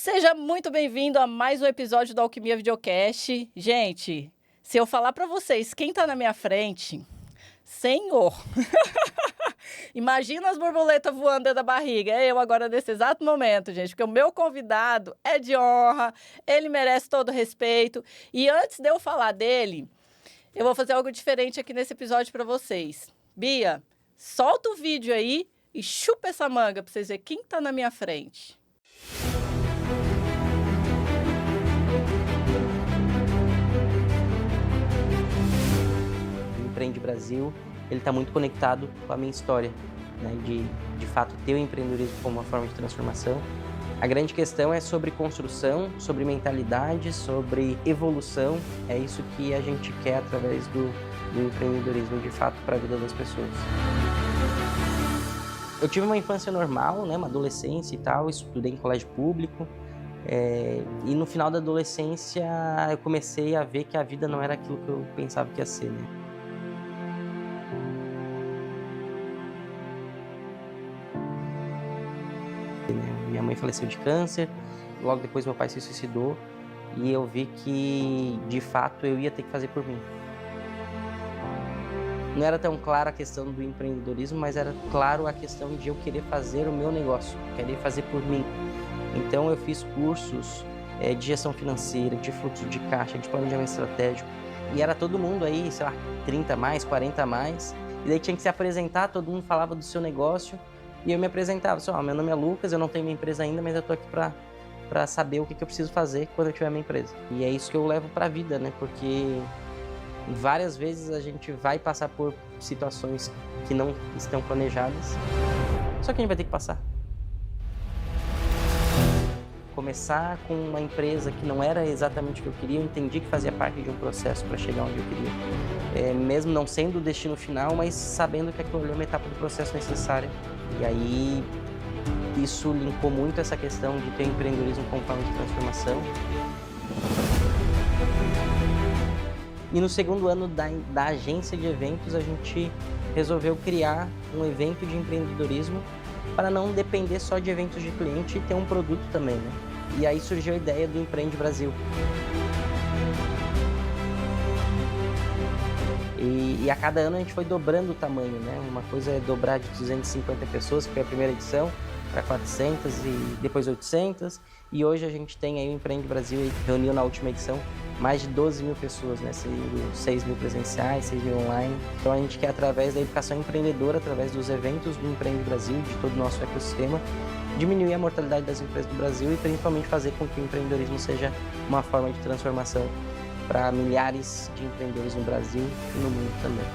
Seja muito bem-vindo a mais um episódio do Alquimia Videocast. Gente, se eu falar para vocês quem tá na minha frente, Senhor! Imagina as borboletas voando dentro da barriga. É eu agora nesse exato momento, gente, porque o meu convidado é de honra, ele merece todo respeito. E antes de eu falar dele, eu vou fazer algo diferente aqui nesse episódio para vocês. Bia, solta o vídeo aí e chupa essa manga para vocês verem quem tá na minha frente. O Empreende Brasil, ele está muito conectado com a minha história, né? De fato ter o empreendedorismo como uma forma de transformação. A grande questão é sobre construção, sobre mentalidade, sobre evolução. É isso que a gente quer através do empreendedorismo, de fato, para a vida das pessoas. Eu tive uma infância normal, né? Uma adolescência e tal, estudei em colégio público. E no final da adolescência eu comecei a ver que a vida não era aquilo que eu pensava que ia ser, né? Minha mãe faleceu de câncer, logo depois meu pai se suicidou e eu vi que, de fato, eu ia ter que fazer por mim. Não era tão clara a questão do empreendedorismo, mas era claro a questão de eu querer fazer o meu negócio, querer fazer por mim. Então eu fiz cursos de gestão financeira, de fluxo de caixa, de planejamento estratégico. E era todo mundo aí, sei lá, 30 a mais, 40 a mais. E daí tinha que se apresentar, todo mundo falava do seu negócio. E eu me apresentava, assim, meu nome é Lucas, eu não tenho minha empresa ainda, mas eu tô aqui para saber o que eu preciso fazer quando eu tiver minha empresa. E é isso que eu levo para a vida, né? Porque várias vezes a gente vai passar por situações que não estão planejadas, só que a gente vai ter que passar. Começar com uma empresa que não era exatamente o que eu queria, eu entendi que fazia parte de um processo para chegar onde eu queria. Mesmo não sendo o destino final, mas sabendo que aquilo ali é uma etapa do processo necessária. E aí, isso linkou muito essa questão de ter empreendedorismo como forma de transformação. E no segundo ano da agência de eventos, a gente resolveu criar um evento de empreendedorismo para não depender só de eventos de cliente e ter um produto também, né? E aí surgiu a ideia do Empreende Brasil. E a cada ano a gente foi dobrando o tamanho, né? Uma coisa é dobrar de 250 pessoas, que foi a primeira edição, para 400 e depois 800. E hoje a gente tem aí o Empreende Brasil, e reuniu na última edição mais de 12 mil pessoas, né? Sendo 6 mil presenciais, 6 mil online. Então a gente quer, através da educação empreendedora, através dos eventos do Empreende Brasil, de todo o nosso ecossistema, diminuir a mortalidade das empresas do Brasil e principalmente fazer com que o empreendedorismo seja uma forma de transformação para milhares de empreendedores no Brasil e no mundo também.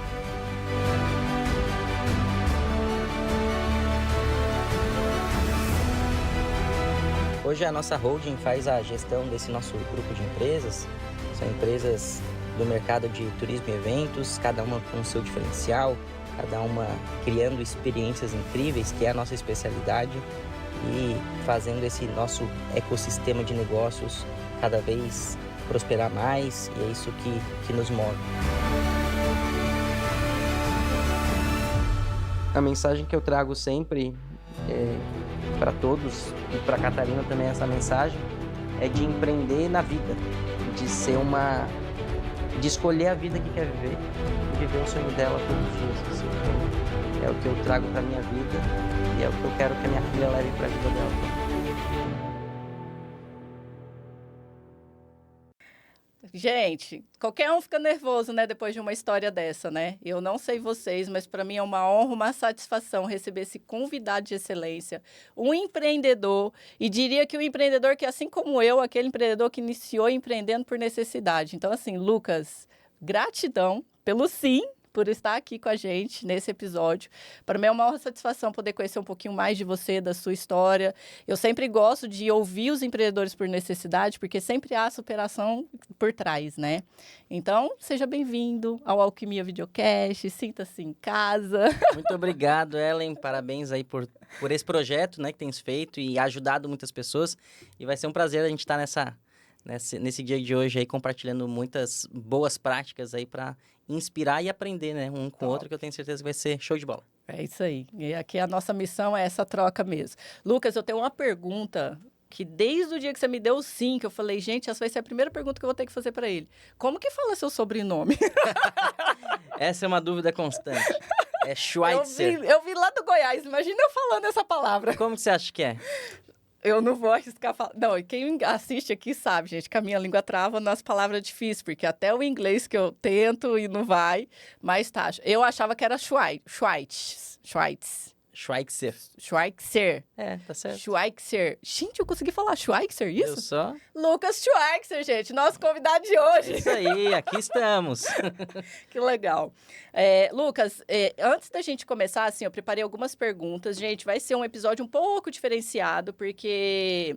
Hoje a nossa holding faz a gestão desse nosso grupo de empresas. São empresas do mercado de turismo e eventos, cada uma com o seu diferencial, cada uma criando experiências incríveis, que é a nossa especialidade, e fazendo esse nosso ecossistema de negócios cada vez prosperar mais, e é isso que nos move. A mensagem que eu trago sempre para todos, e para a Catarina também essa mensagem, é de empreender na vida, de escolher a vida que quer viver e viver o sonho dela todos os dias. Assim. É o que eu trago para minha vida e é o que eu quero que a minha filha leve para a vida dela. Gente, qualquer um fica nervoso, né, depois de uma história dessa, né? Eu não sei vocês, mas para mim é uma honra, uma satisfação receber esse convidado de excelência, um empreendedor, e diria que um empreendedor que, assim como eu, aquele empreendedor que iniciou empreendendo por necessidade. Então, assim, Lucas, gratidão pelo sim, por estar aqui com a gente nesse episódio. Para mim é uma honra, satisfação poder conhecer um pouquinho mais de você, da sua história. Eu sempre gosto de ouvir os empreendedores por necessidade, porque sempre há superação por trás, né? Então, seja bem-vindo ao Alquimia Videocast, sinta-se em casa. Muito obrigado, Ellen, parabéns aí por esse projeto, né, que tens feito e ajudado muitas pessoas. E vai ser um prazer a gente estar nesse dia de hoje aí, compartilhando muitas boas práticas aí para inspirar e aprender, né, um com o outro, que eu tenho certeza que vai ser show de bola. É isso aí. E aqui a nossa missão é essa troca mesmo. Lucas, eu tenho uma pergunta que desde o dia que você me deu o sim, que eu falei, gente, essa vai ser a primeira pergunta que eu vou ter que fazer para ele. Como que fala seu sobrenome? Essa é uma dúvida constante. É Schweitzer. Eu vi lá do Goiás, imagina eu falando essa palavra. Como que você acha que é? Eu não vou arriscar falar. Não, e quem assiste aqui sabe, gente, que a minha língua trava nas palavras difíceis, porque até o inglês que eu tento e não vai, mas tá. Eu achava que era Schweitzer. Tá certo. Schweitzer. Gente, eu consegui falar Schweitzer, isso? Eu só? Lucas Schweitzer, gente, nosso convidado de hoje. Isso aí, aqui estamos. Que legal. Lucas, antes da gente começar, assim, eu preparei algumas perguntas. Gente, vai ser um episódio um pouco diferenciado, porque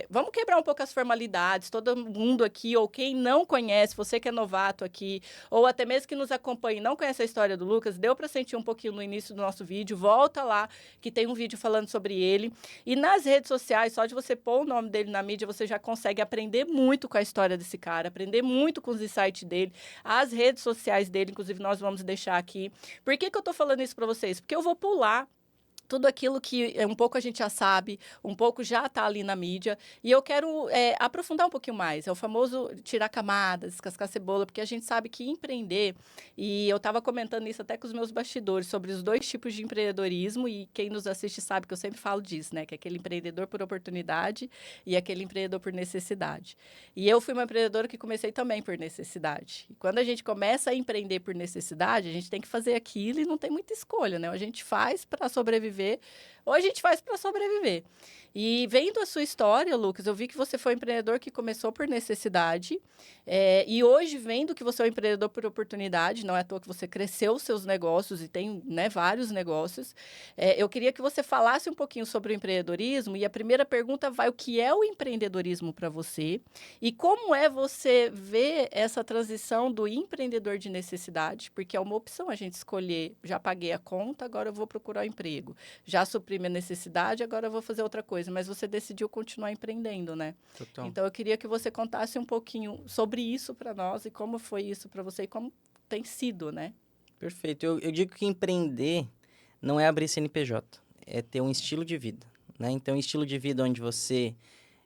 vamos quebrar um pouco as formalidades. Todo mundo aqui, ou quem não conhece, você que é novato aqui, ou até mesmo que nos acompanhe e não conhece a história do Lucas, deu para sentir um pouquinho no início do nosso vídeo. Volta lá, que tem um vídeo falando sobre ele. E nas redes sociais, só de você pôr o nome dele na mídia, você já consegue aprender muito com a história desse cara, aprender muito com os insights dele. As redes sociais dele, inclusive, nós vamos deixar aqui. Por que eu tô falando isso para vocês? Porque eu vou pular tudo aquilo que um pouco a gente já sabe, um pouco já está ali na mídia. E eu quero aprofundar um pouquinho mais. É o famoso tirar camadas, descascar cebola, porque a gente sabe que empreender, e eu estava comentando isso até com os meus bastidores, sobre os dois tipos de empreendedorismo, e quem nos assiste sabe que eu sempre falo disso, né? Que é aquele empreendedor por oportunidade e aquele empreendedor por necessidade. E eu fui uma empreendedora que comecei também por necessidade. E quando a gente começa a empreender por necessidade, a gente tem que fazer aquilo e não tem muita escolha, né? A gente faz para sobreviver, ou a gente faz para sobreviver. E vendo a sua história, Lucas, eu vi que você foi um empreendedor que começou por necessidade, e hoje, vendo que você é um empreendedor por oportunidade, não é à toa que você cresceu os seus negócios e tem, né, vários negócios, eu queria que você falasse um pouquinho sobre o empreendedorismo, e a primeira pergunta vai: o que é o empreendedorismo para você? E como é você ver essa transição do empreendedor de necessidade? Porque é uma opção a gente escolher, já paguei a conta, agora eu vou procurar um emprego. Já supri minha necessidade, agora eu vou fazer outra coisa. Mas você decidiu continuar empreendendo, né? Total. Então, eu queria que você contasse um pouquinho sobre isso para nós e como foi isso para você e como tem sido, né? Perfeito. Eu digo que empreender não é abrir CNPJ, é ter um estilo de vida, né? Então, um estilo de vida onde você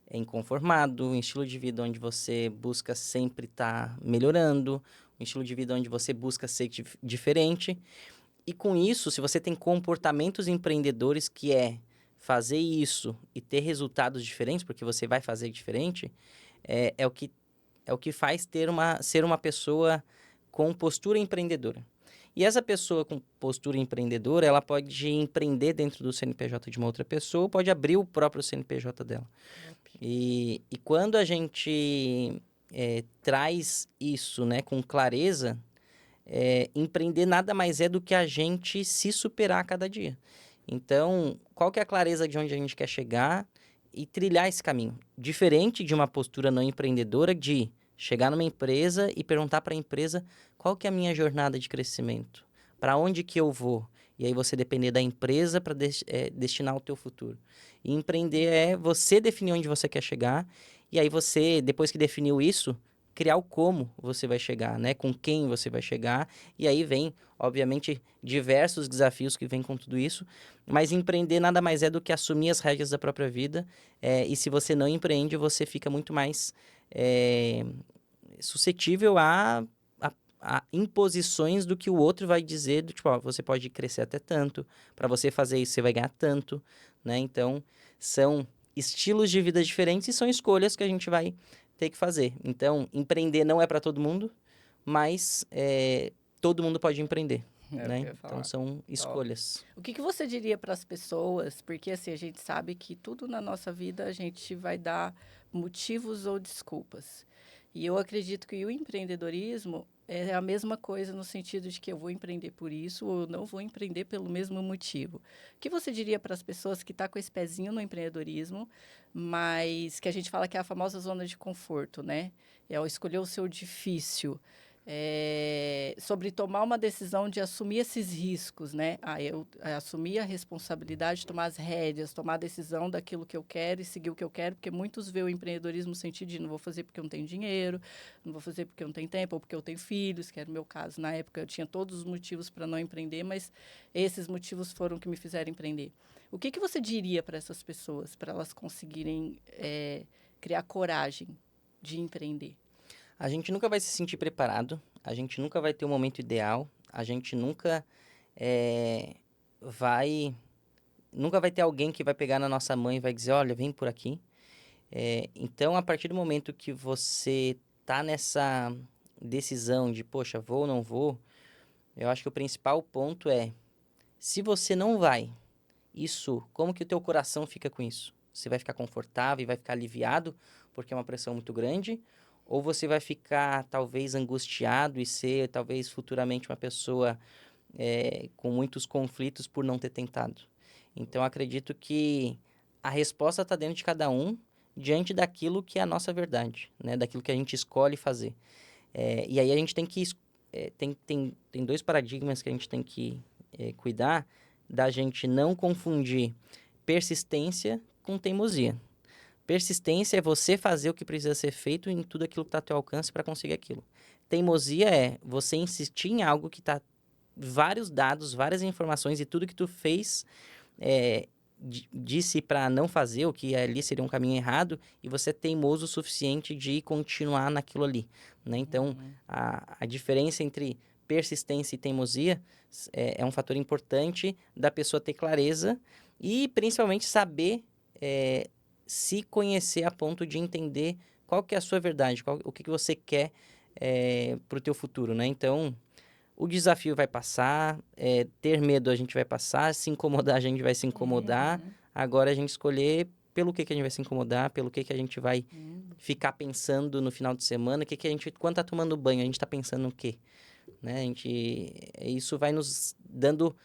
é inconformado, um estilo de vida onde você busca sempre estar melhorando, um estilo de vida onde você busca ser diferente. E com isso, se você tem comportamentos empreendedores, que é fazer isso e ter resultados diferentes, porque você vai fazer diferente, é o que faz ser uma pessoa com postura empreendedora. E essa pessoa com postura empreendedora, ela pode empreender dentro do CNPJ de uma outra pessoa, pode abrir o próprio CNPJ dela. E quando a gente traz isso, né, com clareza, empreender nada mais é do que a gente se superar a cada dia. Então, qual que é a clareza de onde a gente quer chegar e trilhar esse caminho? Diferente de uma postura não empreendedora de chegar numa empresa e perguntar para a empresa qual que é a minha jornada de crescimento, para onde que eu vou. E aí você depender da empresa para destinar o teu futuro. E empreender é você definir onde você quer chegar, e aí você, depois que definiu isso, criar o como você vai chegar, né? Com quem você vai chegar. E aí vem, obviamente, diversos desafios que vêm com tudo isso. Mas empreender nada mais é do que assumir as rédeas da própria vida. E se você não empreende, você fica muito mais suscetível a imposições do que o outro vai dizer, do tipo, ó, você pode crescer até tanto, para você fazer isso você vai ganhar tanto, né? Então, são estilos de vida diferentes e são escolhas que a gente vai ter que fazer. Então, empreender não é para todo mundo, mas todo mundo pode empreender, né? Então, são escolhas. O que você diria para as pessoas? Porque, assim, a gente sabe que tudo na nossa vida a gente vai dar motivos ou desculpas. E eu acredito que o empreendedorismo é a mesma coisa no sentido de que eu vou empreender por isso ou não vou empreender pelo mesmo motivo. O que você diria para as pessoas que estão com esse pezinho no empreendedorismo, mas que a gente fala que é a famosa zona de conforto, né? É escolher o seu difícil. sobre tomar uma decisão de assumir esses riscos, né? Eu assumir a responsabilidade, tomar as rédeas, tomar a decisão daquilo que eu quero e seguir o que eu quero, porque muitos veem o empreendedorismo no sentido de não vou fazer porque eu não tenho dinheiro, não vou fazer porque eu não tenho tempo, ou porque eu tenho filhos, que era o meu caso. Na época eu tinha todos os motivos para não empreender, mas esses motivos foram que me fizeram empreender. O que você diria para essas pessoas, para elas conseguirem criar coragem de empreender? A gente nunca vai se sentir preparado, a gente nunca vai ter o momento ideal, a gente nunca nunca vai ter alguém que vai pegar na nossa mão e vai dizer, olha, vem por aqui. Então, a partir do momento que você tá nessa decisão de, poxa, vou ou não vou, eu acho que o principal ponto é, se você não vai, como que o teu coração fica com isso? Você vai ficar confortável e vai ficar aliviado porque é uma pressão muito grande? Ou você vai ficar, talvez, angustiado e ser, talvez, futuramente uma pessoa com muitos conflitos por não ter tentado? Então, acredito que a resposta está dentro de cada um, diante daquilo que é a nossa verdade, né? Daquilo que a gente escolhe fazer. E aí a gente tem que... tem dois paradigmas que a gente tem que cuidar, da gente não confundir persistência com teimosia. Persistência é você fazer o que precisa ser feito em tudo aquilo que está ao teu alcance para conseguir aquilo. Teimosia é você insistir em algo que está vários dados, várias informações e tudo que tu fez disse para não fazer, o que ali seria um caminho errado, e você é teimoso o suficiente de continuar naquilo ali, né? Então, a diferença entre persistência e teimosia é um fator importante da pessoa ter clareza e, principalmente, saber se conhecer a ponto de entender qual que é a sua verdade, o que você quer para o teu futuro, né? Então, o desafio vai passar, ter medo a gente vai passar, se incomodar a gente vai se incomodar. Agora a gente escolher pelo que a gente vai se incomodar, pelo que a gente vai ficar pensando no final de semana, quando tá tomando banho, a gente tá pensando no quê? Né? Isso vai nos dando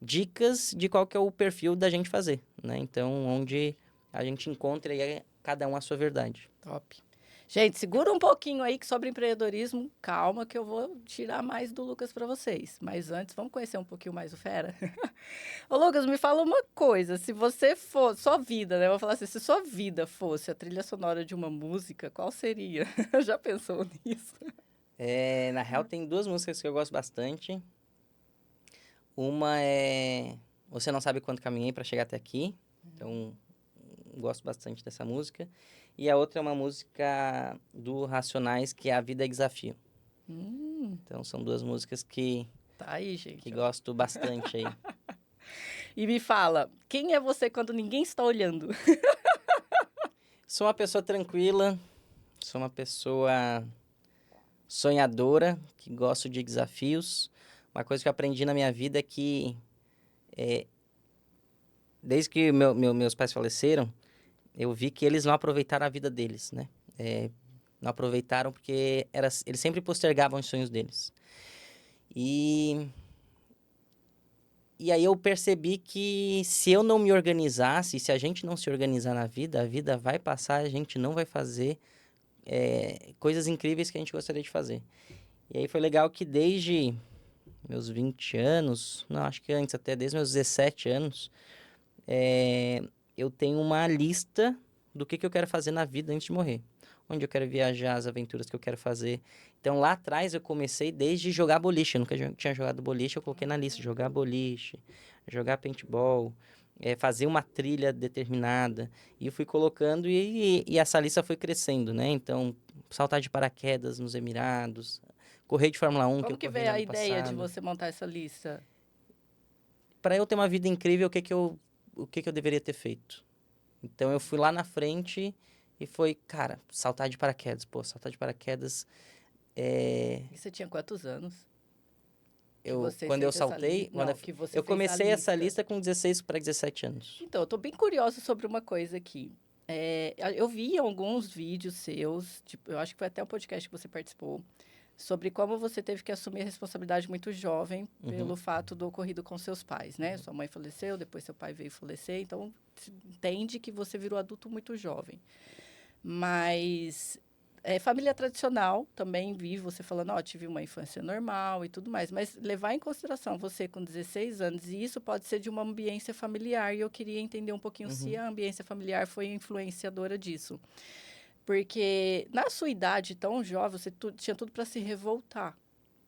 dicas de qual que é o perfil da gente fazer, né? Então, onde a gente encontra aí cada um a sua verdade. Top. Gente, segura um pouquinho aí que sobre empreendedorismo, calma que eu vou tirar mais do Lucas para vocês. Mas antes, vamos conhecer um pouquinho mais o Fera? Ô, Lucas, me fala uma coisa. Se você for... Sua vida, né? Eu vou falar assim, se sua vida fosse a trilha sonora de uma música, qual seria? Já pensou nisso? Na real, tem duas músicas que eu gosto bastante. Uma é Você Não Sabe Quanto Caminhei para Chegar Até Aqui. Então, gosto bastante dessa música. E a outra é uma música do Racionais, que é A Vida é Desafio. Então, são duas músicas que... Tá aí, gente. Que gosto bastante aí. E me fala, quem é você quando ninguém está olhando? Sou uma pessoa tranquila, sou uma pessoa sonhadora, que gosto de desafios. Uma coisa que eu aprendi na minha vida é que, desde que meus pais faleceram, eu vi que eles não aproveitaram a vida deles, né? Não aproveitaram porque eles sempre postergavam os sonhos deles. E aí eu percebi que se eu não me organizasse, se a gente não se organizar na vida, a vida vai passar, a gente não vai fazer coisas incríveis que a gente gostaria de fazer. E aí foi legal que desde meus 20 anos, não, acho que antes até, desde meus 17 anos, eu tenho uma lista do que eu quero fazer na vida antes de morrer. Onde eu quero viajar, as aventuras que eu quero fazer. Então, lá atrás, eu comecei desde jogar boliche. Eu nunca tinha jogado boliche, eu coloquei na lista. Jogar boliche, jogar paintball, fazer uma trilha determinada. E eu fui colocando e essa lista foi crescendo, né? Então, saltar de paraquedas nos Emirados, correr de Fórmula 1, Como que eu corri veio no a ano ideia de passado. você montar essa lista? Para eu ter uma vida incrível, o que eu deveria ter feito? Então, eu fui lá na frente e foi, cara, saltar de paraquedas. Pô, saltar de paraquedas... E você tinha quantos anos? Quando eu saltei, eu comecei essa lista com 16 para 17 anos. Então, eu tô bem curiosa sobre uma coisa aqui. Eu vi alguns vídeos seus, tipo, eu acho que foi até um podcast que você participou, sobre como você teve que assumir a responsabilidade muito jovem pelo fato do ocorrido com seus pais, né? Sua mãe faleceu, depois seu pai veio falecer, então entende que você virou adulto muito jovem. Mas família tradicional, também vi você falando, tive uma infância normal e tudo mais, mas levar em consideração você com 16 anos, e isso pode ser de uma ambiência familiar, e eu queria entender um pouquinho se a ambiência familiar foi influenciadora disso. Porque na sua idade tão jovem, você tinha tudo para se revoltar.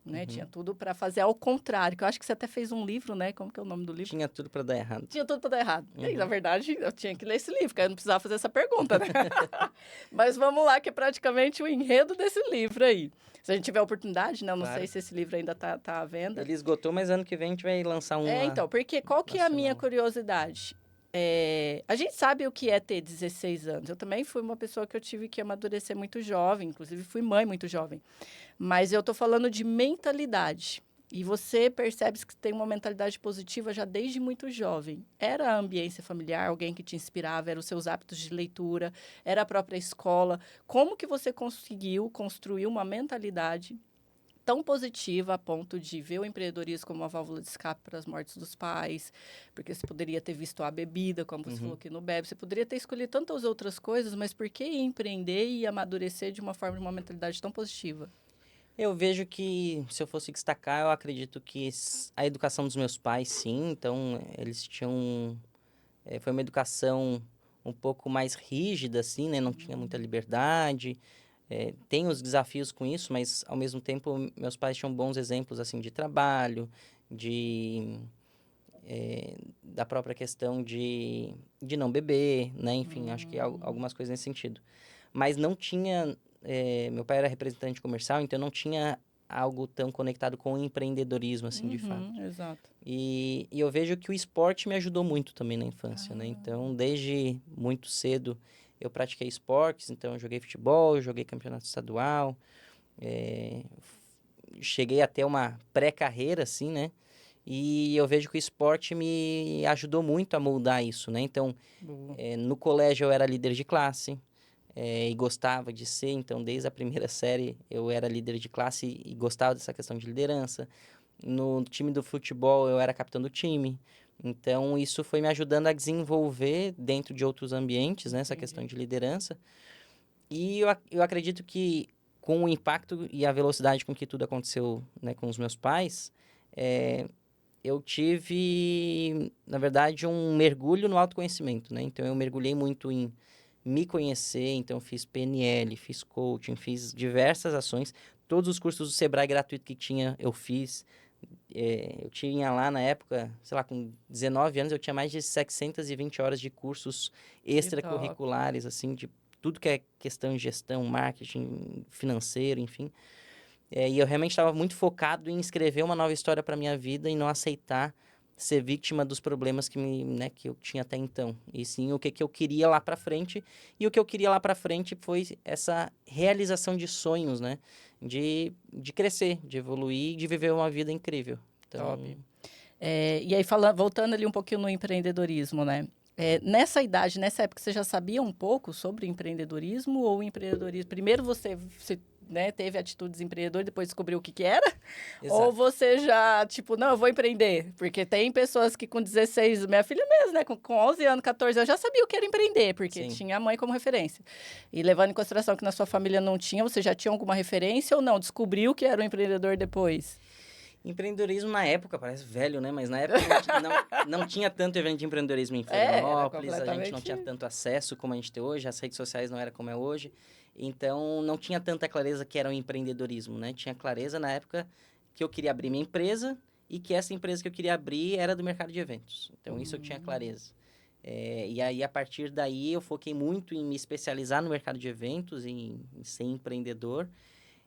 Né? Tinha tudo para fazer ao contrário, que eu acho que você até fez um livro, né? Como que é o nome do livro? Tinha tudo para dar errado. Tinha tudo para dar errado. E aí, na verdade, eu tinha que ler esse livro, porque eu não precisava fazer essa pergunta, né? Mas vamos lá, que é praticamente o enredo desse livro aí. Se a gente tiver oportunidade, né? Eu não sei se esse livro ainda tá à venda. Ele esgotou, mas ano que vem a gente vai lançar um. Então, porque qual que é a minha curiosidade? A gente sabe o que é ter 16 anos. Eu também fui uma pessoa que eu tive que amadurecer muito jovem, inclusive fui mãe muito jovem. Mas eu tô falando de mentalidade. E você percebe que tem uma mentalidade positiva já desde muito jovem. Era a ambiência familiar, alguém que te inspirava, eram os seus hábitos de leitura, era a própria escola. Como que você conseguiu construir uma mentalidade tão positiva a ponto de ver o empreendedorismo como uma válvula de escape para as mortes dos pais, porque você poderia ter visto a bebida, como você falou que não bebe, você poderia ter escolhido tantas outras coisas, mas por que empreender e amadurecer de uma forma, de uma mentalidade tão positiva? Eu vejo que, se eu fosse destacar, eu acredito que a educação dos meus pais, sim, então eles tinham... foi uma educação um pouco mais rígida, assim, né? Não tinha muita liberdade. Tem os desafios com isso, mas, ao mesmo tempo, meus pais tinham bons exemplos, assim, de trabalho, da própria questão de não beber, né? Enfim, acho que algumas coisas nesse sentido. Mas não tinha... meu pai era representante comercial, então não tinha algo tão conectado com o empreendedorismo, assim, de fato. Exato. E eu vejo que o esporte me ajudou muito também na infância, né? Então, desde muito cedo, eu pratiquei esportes. Então, eu joguei futebol, joguei campeonato estadual. Cheguei até uma pré-carreira, assim, né? E eu vejo que o esporte me ajudou muito a moldar isso, né? Então, no colégio eu era líder de classe. E gostava de ser, então desde a primeira série eu era líder de classe e gostava dessa questão de liderança. No time do futebol eu era capitão do time, então isso foi me ajudando a desenvolver dentro de outros ambientes, né, essa questão de liderança. E eu acredito que com o impacto e a velocidade com que tudo aconteceu, né, com os meus pais, eu tive, na verdade, um mergulho no autoconhecimento, né? Então eu mergulhei muito em me conhecer, então fiz PNL, fiz coaching, fiz diversas ações. Todos os cursos do Sebrae gratuito que tinha, eu fiz. Eu tinha lá na época, sei lá, com 19 anos, eu tinha mais de 720 horas de cursos extracurriculares, assim, de tudo que é questão de gestão, marketing, financeiro, enfim. E eu realmente estava muito focado em escrever uma nova história para minha vida e não aceitar ser vítima dos problemas que eu tinha até então. E sim o que eu queria lá para frente. E o que eu queria lá para frente foi essa realização de sonhos, né? De crescer, de evoluir, de viver uma vida incrível. Então... Top. E aí, voltando ali um pouquinho no empreendedorismo, né? Nessa idade, nessa época, você já sabia um pouco sobre empreendedorismo ou empreendedorismo? Primeiro você né, teve atitudes empreendedoras, depois descobriu o que era? Exato. Ou você já, tipo, não, eu vou empreender? Porque tem pessoas que com 16, minha filha mesmo, né, com 11 anos, 14 anos, já sabia o que era empreender, porque Sim. tinha a mãe como referência. E levando em consideração que na sua família não tinha, você já tinha alguma referência ou não? Descobriu que era um empreendedor depois? Empreendedorismo na época, parece velho, né? Mas na época não tinha tanto evento de empreendedorismo em Florianópolis, a gente não tinha tanto acesso como a gente tem hoje, as redes sociais não eram como é hoje. Então, não tinha tanta clareza que era o empreendedorismo, né? Tinha clareza na época que eu queria abrir minha empresa e que essa empresa que eu queria abrir era do mercado de eventos. Então, isso eu tinha clareza. E aí, a partir daí, eu foquei muito em me especializar no mercado de eventos, em ser empreendedor.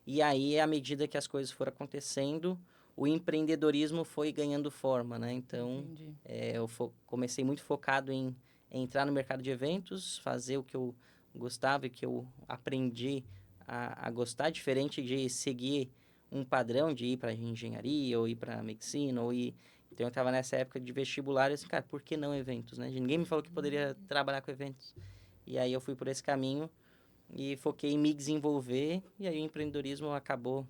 E aí, à medida que as coisas foram acontecendo, o empreendedorismo foi ganhando forma, né? Então, eu comecei muito focado em entrar no mercado de eventos, fazer o que eu gostava e que eu aprendi a gostar, diferente de seguir um padrão de ir para engenharia ou ir para medicina ou ir... Então, eu estava nessa época de vestibular e assim, cara, por que não eventos, né? Ninguém me falou que poderia trabalhar com eventos. E aí, eu fui por esse caminho e foquei em me desenvolver e aí o empreendedorismo acabou...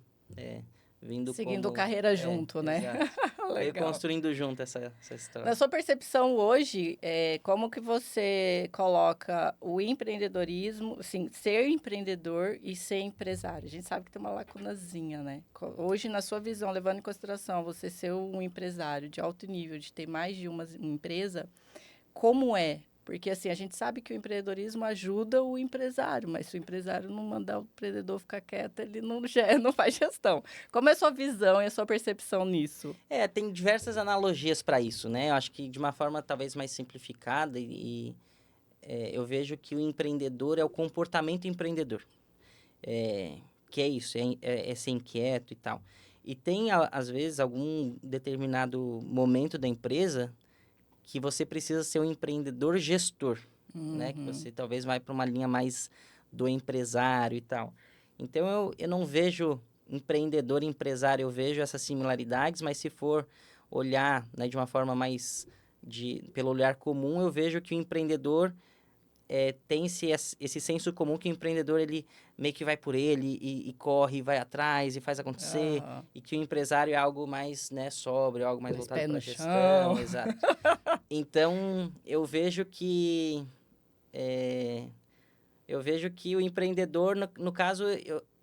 vindo seguindo como... carreira junto, né? Veio Legal. construindo junto essa história. Na sua percepção hoje, como que você coloca o empreendedorismo, assim, ser empreendedor e ser empresário? A gente sabe que tem uma lacunazinha, né? Hoje, na sua visão, levando em consideração você ser um empresário de alto nível, de ter mais de uma empresa, como é? Porque, assim, a gente sabe que o empreendedorismo ajuda o empresário, mas se o empresário não mandar o empreendedor ficar quieto, ele não faz gestão. Como é a sua visão e a sua percepção nisso? Tem diversas analogias para isso, né? Eu acho que de uma forma talvez mais simplificada eu vejo que o empreendedor é o comportamento empreendedor. Que é isso, é ser inquieto e tal. E tem, às vezes, algum determinado momento da empresa que você precisa ser um empreendedor gestor, né? Que você talvez vai para uma linha mais do empresário e tal. Então, eu não vejo empreendedor e empresário, eu vejo essas similaridades, mas se for olhar, né, de uma forma mais pelo olhar comum, eu vejo que o empreendedor tem esse senso comum que o empreendedor, ele meio que vai por ele e corre, e vai atrás e faz acontecer, e que o empresário é algo mais, né, sóbrio, algo mais voltado para a gestão. Exato. Então, eu vejo que o empreendedor, no caso,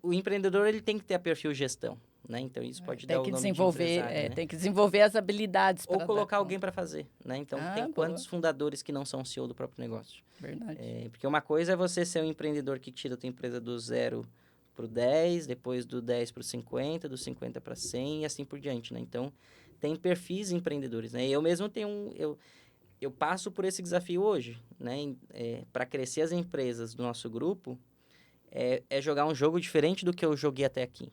o empreendedor ele tem que ter a perfil gestão, né? Então, isso pode dar o nome de empresário, né? Tem que desenvolver as habilidades. Ou colocar alguém para fazer, né? Então, tem quantos boa. fundadores que não são CEO do próprio negócio? Verdade. Porque uma coisa é você ser um empreendedor que tira a tua empresa do 0 para o 10, depois do 10 para o 50, do 50 para 100 e assim por diante, né? Então, tem perfis empreendedores, né? Eu mesmo tenho eu passo por esse desafio hoje, né? Para crescer as empresas do nosso grupo, é jogar um jogo diferente do que eu joguei até aqui.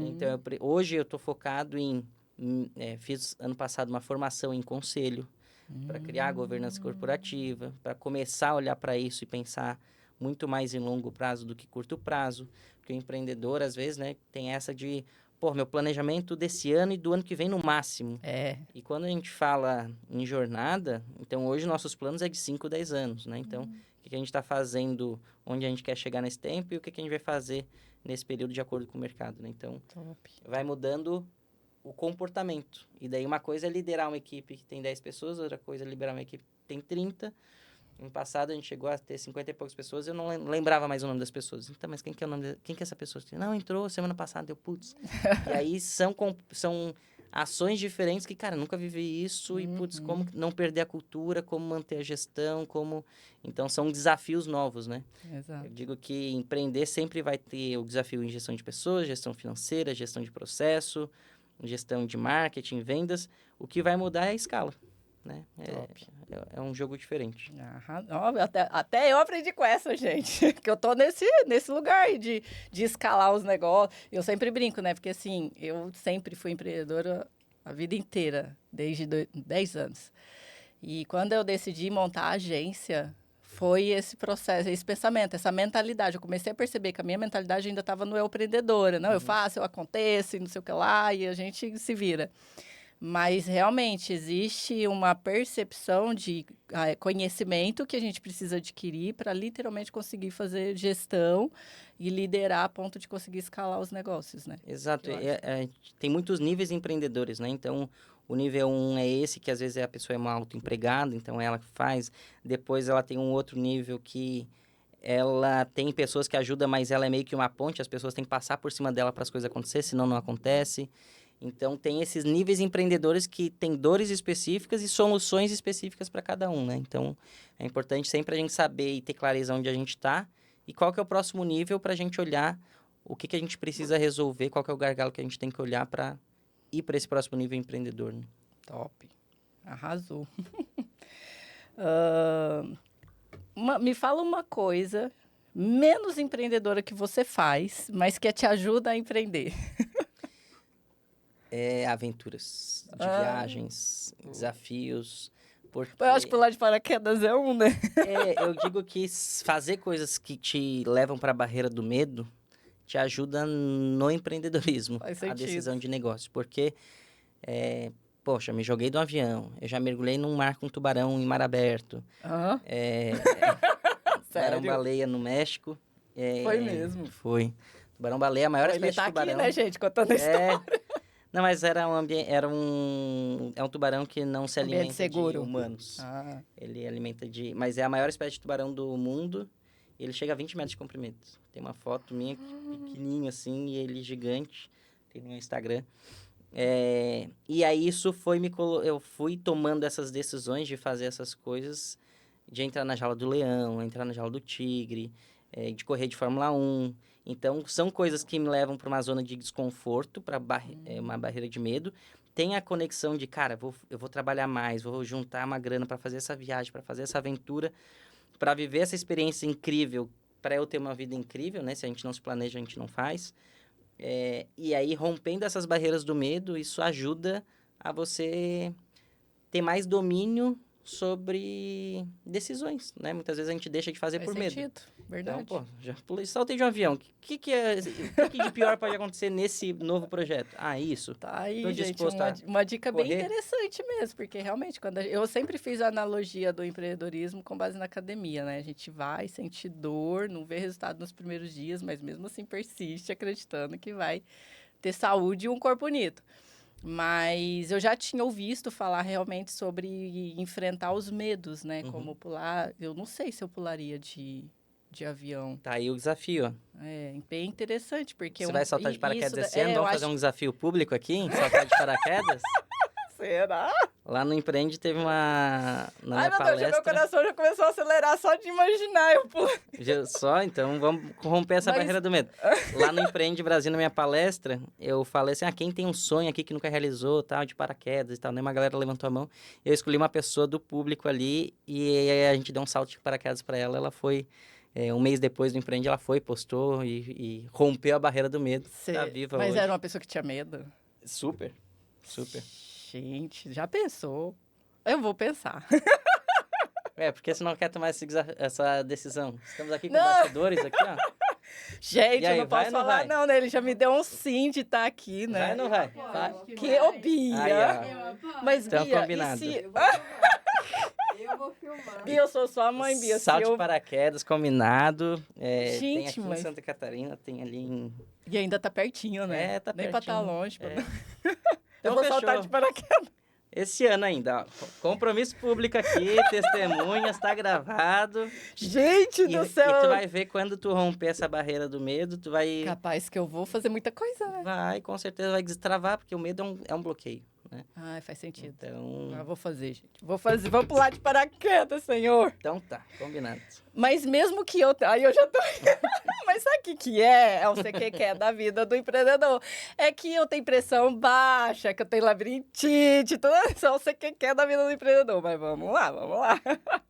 Então, hoje eu estou focado fiz ano passado uma formação em conselho, para criar a governança corporativa, para começar a olhar para isso e pensar muito mais em longo prazo do que curto prazo, porque o empreendedor, às vezes, né, tem essa de, meu planejamento desse ano e do ano que vem no máximo. E quando a gente fala em jornada, então hoje nossos planos é de 5, 10 anos, né? Então, o que a gente está fazendo, onde a gente quer chegar nesse tempo e o que a gente vai fazer nesse período de acordo com o mercado, né? Então, vai mudando o comportamento. E daí uma coisa é liderar uma equipe que tem 10 pessoas, outra coisa é liderar uma equipe que tem 30. No passado a gente chegou a ter 50 e poucas pessoas, eu não lembrava mais o nome das pessoas. Então, mas quem que é o nome quem que é essa pessoa? Não, entrou semana passada, putz. E aí são ações diferentes que, cara, nunca vivi isso e, putz, como não perder a cultura, como manter a gestão, Então, são desafios novos, né? Exato. Eu digo que empreender sempre vai ter o desafio em gestão de pessoas, gestão financeira, gestão de processo, gestão de marketing, vendas. O que vai mudar é a escala, né? É um jogo diferente. Até eu aprendi com essa, gente. Que eu tô nesse lugar aí de escalar os negócios. Eu sempre brinco, né? Porque, assim, eu sempre fui empreendedora a vida inteira, desde 10 anos. E quando eu decidi montar a agência, foi esse processo, esse pensamento, essa mentalidade. Eu comecei a perceber que a minha mentalidade ainda estava no eu empreendedora. Não, eu faço, eu aconteço, e não sei o que lá, e a gente se vira. Mas, realmente, existe uma percepção de conhecimento que a gente precisa adquirir para, literalmente, conseguir fazer gestão e liderar a ponto de conseguir escalar os negócios, né? Exato. Tem muitos níveis empreendedores, né? Então, o nível 1 é esse, que às vezes a pessoa é uma autoempregada, então ela faz. Depois, ela tem um outro nível que ela tem pessoas que ajudam, mas ela é meio que uma ponte, as pessoas têm que passar por cima dela para as coisas acontecerem, senão não acontece. Então, tem esses níveis empreendedores que têm dores específicas e soluções específicas para cada um, né? Então, é importante sempre a gente saber e ter clareza onde a gente está e qual que é o próximo nível para a gente olhar o que a gente precisa resolver, qual que é o gargalo que a gente tem que olhar para ir para esse próximo nível empreendedor, né? Top. Arrasou. Me fala uma coisa menos empreendedora que você faz, mas que te ajuda a empreender. Aventuras de viagens, desafios. Porque... Eu acho que pular de paraquedas é um, né? Eu digo que fazer coisas que te levam para a barreira do medo te ajuda no empreendedorismo, a decisão de negócio. Porque, poxa, me joguei do avião, eu já mergulhei num mar com tubarão em mar aberto. Tubarão-baleia no México. Foi mesmo? Foi. Tubarão-baleia, a maior espécie de tubarão. Ele tá aqui, né, gente, contando a história. Não, mas era é um tubarão que não se Ambiente alimenta de seguro. humanos. Ah, Ele alimenta de... Mas é a maior espécie de tubarão do mundo. E ele chega a 20 metros de comprimento. Tem uma foto minha pequenininho assim, e ele gigante. Tem no meu Instagram. E aí isso foi eu fui tomando essas decisões de fazer essas coisas, de entrar na jaula do leão, entrar na jaula do tigre, de correr de Fórmula 1. Então, são coisas que me levam para uma zona de desconforto, para uma barreira de medo. Tem a conexão de, cara, eu vou trabalhar mais, vou juntar uma grana para fazer essa viagem, para fazer essa aventura, para viver essa experiência incrível, para eu ter uma vida incrível, né? Se a gente não se planeja, a gente não faz. E aí, rompendo essas barreiras do medo, isso ajuda a você ter mais domínio sobre decisões, né? Muitas vezes a gente deixa de fazer faz por medo. sentido, verdade. Então, já pulei, saltei de um avião. O que de pior pode acontecer nesse novo projeto? Ah, isso. Tá aí, Tô gente, disposto a uma dica bem correr. interessante mesmo, porque realmente, eu sempre fiz a analogia do empreendedorismo com base na academia, né? A gente vai, sente dor, não vê resultado nos primeiros dias, mas mesmo assim persiste acreditando que vai ter saúde e um corpo bonito. Mas eu já tinha ouvido falar realmente sobre enfrentar os medos, né? Uhum. Como pular. Eu não sei se eu pularia de avião. Tá aí o desafio, ó. É bem interessante, porque Você vai saltar de paraquedas esse ano? eu Vamos fazer acho... um desafio público aqui, em saltar de paraquedas? Será? Lá no Empreende teve na Ai, minha meu Deus, palestra... meu coração já começou a acelerar só de imaginar eu pular. Então vamos romper essa barreira do medo. Lá no Empreende Brasil, na minha palestra, eu falei assim, quem tem um sonho aqui que nunca realizou, tal, de paraquedas e tal, né? Uma galera levantou a mão. Eu escolhi uma pessoa do público ali e aí a gente deu um salto de paraquedas para ela. Ela foi, um mês depois do Empreende, ela foi, postou e rompeu a barreira do medo. Tá viva Mas hoje. era uma pessoa que tinha medo? Super. Gente, já pensou? Eu vou pensar. Porque você não quer tomar essa decisão. Estamos aqui com Não. bastidores aqui, ó. Gente, E aí, eu não vai posso ou não falar vai? não, né? Ele já me deu um sim de estar aqui, né? Vai ou não vai? Que ô, Bia. Aí, Mas, Então, Bia, combinado. e se... Eu vou filmar. Bia, eu sou sua mãe, Bia. Salto se eu... de paraquedas, combinado. Tem Gente, aqui mas... em Santa Catarina, tem ali em... E ainda tá pertinho, né? Tá Nem pra estar pertinho. longe. É. Eu Então, vou fechou. saltar de paraquedas. Esse ano ainda, ó. Compromisso público aqui, testemunhas, tá gravado. Gente do céu. E tu vai ver quando tu romper essa barreira do medo, tu vai... Capaz que eu vou fazer muita coisa, né? Vai, com certeza vai destravar, porque o medo é um bloqueio, né? Ai, faz sentido. Então... Eu vou fazer, gente. Vou pular de paraquedas, senhor. Então tá, combinado. Mas mesmo que eu... Aí eu já tô... Mas sabe o que é? É o que é da vida do empreendedor. É que eu tenho pressão baixa, que eu tenho labirintite, tudo isso é o que é da vida do empreendedor. Mas vamos lá, vamos lá.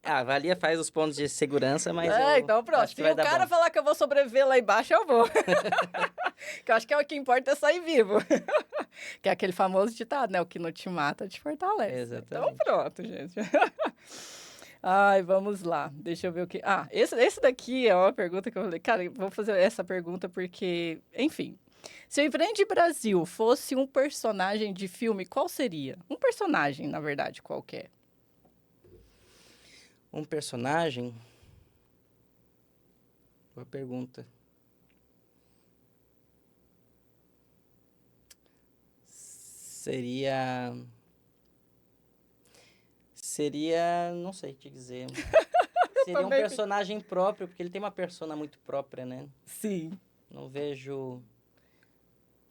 A Valia faz os pontos de segurança, mas Então pronto. acho que Se vai o dar cara bom. falar que eu vou sobreviver lá embaixo, eu vou. Que eu acho que é o que importa é sair vivo. Que é aquele famoso ditado, né? O que não te mata te fortalece. Exatamente. Então pronto, gente. Ai, vamos lá. Deixa eu ver o que... esse daqui é uma pergunta que eu falei. Cara, eu vou fazer essa pergunta porque... Enfim. Se o Empreende Brasil fosse um personagem de filme, qual seria? Um personagem, na verdade, qualquer. Um personagem? Boa pergunta. Seria, não sei te dizer. Seria um personagem próprio, porque ele tem uma persona muito própria, né? Sim. Não vejo...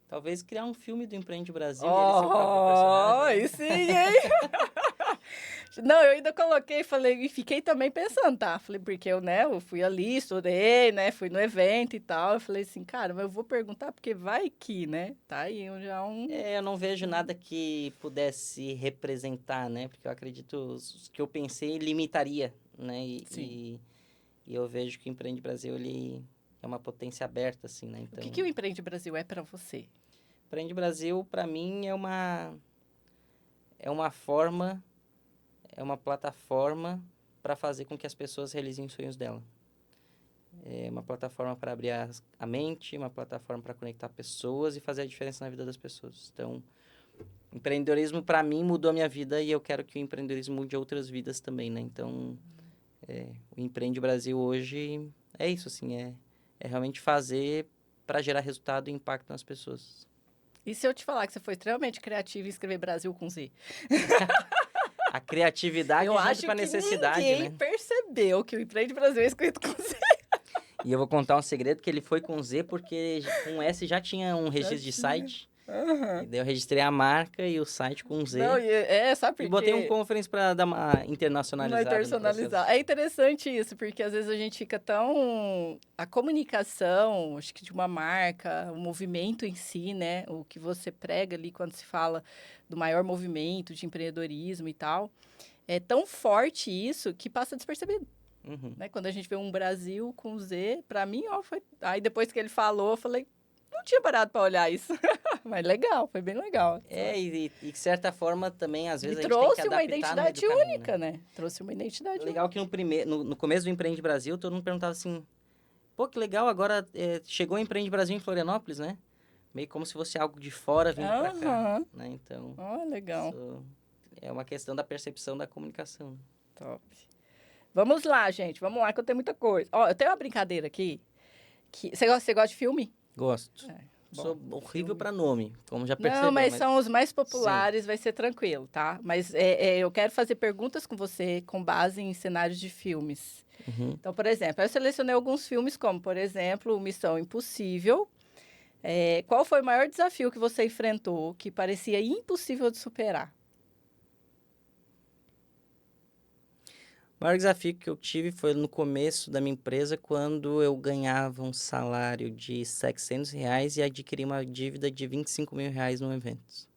Talvez criar um filme do Empreende Brasil e Oh, ele ser o próprio personagem. aí sim, hein? Não, eu ainda coloquei, falei, e fiquei também pensando, tá? Falei, porque eu fui ali, estudei, né? Fui no evento e tal. Eu falei assim, cara, mas eu vou perguntar, porque vai que, né? Tá aí já um... Eu não vejo nada que pudesse representar, né? Porque eu acredito, os que eu pensei limitaria, né? E eu vejo que o Empreende Brasil, ele é uma potência aberta, assim, né? Então, O que o Empreende Brasil é para você? Empreende Brasil, para mim, é uma forma, é uma plataforma para fazer com que as pessoas realizem os sonhos dela. É uma plataforma para abrir a mente, uma plataforma para conectar pessoas e fazer a diferença na vida das pessoas. Então, empreendedorismo, para mim, mudou a minha vida e eu quero que o empreendedorismo mude outras vidas também, né? Então, o Empreende Brasil hoje é isso, assim, é realmente fazer para gerar resultado e impacto nas pessoas. E se eu te falar que você foi extremamente criativo em escrever Brasil com Z? A criatividade Eu junto acho com a que necessidade, ninguém né? percebeu que o Empreende Brasil é escrito com Z. E eu vou contar um segredo, que ele foi com Z, porque com S já tinha um registro de site. Aham. E daí eu registrei a marca e o site com Z. Não, sabe por E quê? botei um conference para dar uma Não internacionalizada no personalizar. processo. É interessante isso, porque às vezes a gente fica tão... A comunicação, acho que de uma marca, o movimento em si, né? O que você prega ali quando se fala do maior movimento de empreendedorismo e tal. É tão forte isso que passa despercebido, Uhum. né? Quando a gente vê um Brasil com Z, pra mim, ó, foi... Aí depois que ele falou, eu falei, não tinha parado pra olhar isso. Mas legal, foi bem legal. E de certa forma também, às E vezes, a gente tem que trouxe adaptar uma no meio identidade do caminho, única, né? né? Trouxe uma identidade única. Legal que no começo do Empreende Brasil, todo mundo perguntava assim, pô, que legal, agora chegou o Empreende Brasil em Florianópolis, né? Meio como se fosse algo de fora vindo pra cá, Aham. né? Então, Ó, legal. isso é uma questão da percepção da comunicação. Top. Vamos lá, gente. Vamos lá, que eu tenho muita coisa. Ó, eu tenho uma brincadeira aqui. Você gosta de filme? Gosto. Bom, Sou horrível filme. pra nome, como já percebeu. Não, mas são os mais populares, vai ser tranquilo, tá? Mas eu quero fazer perguntas com você com base em cenários de filmes. Uhum. Então, por exemplo, eu selecionei alguns filmes, como, por exemplo, Missão Impossível. Qual foi o maior desafio que você enfrentou que parecia impossível de superar? O maior desafio que eu tive foi no começo da minha empresa, quando eu ganhava um salário de R$ 700 e adquiri uma dívida de R$ 25.000 num evento.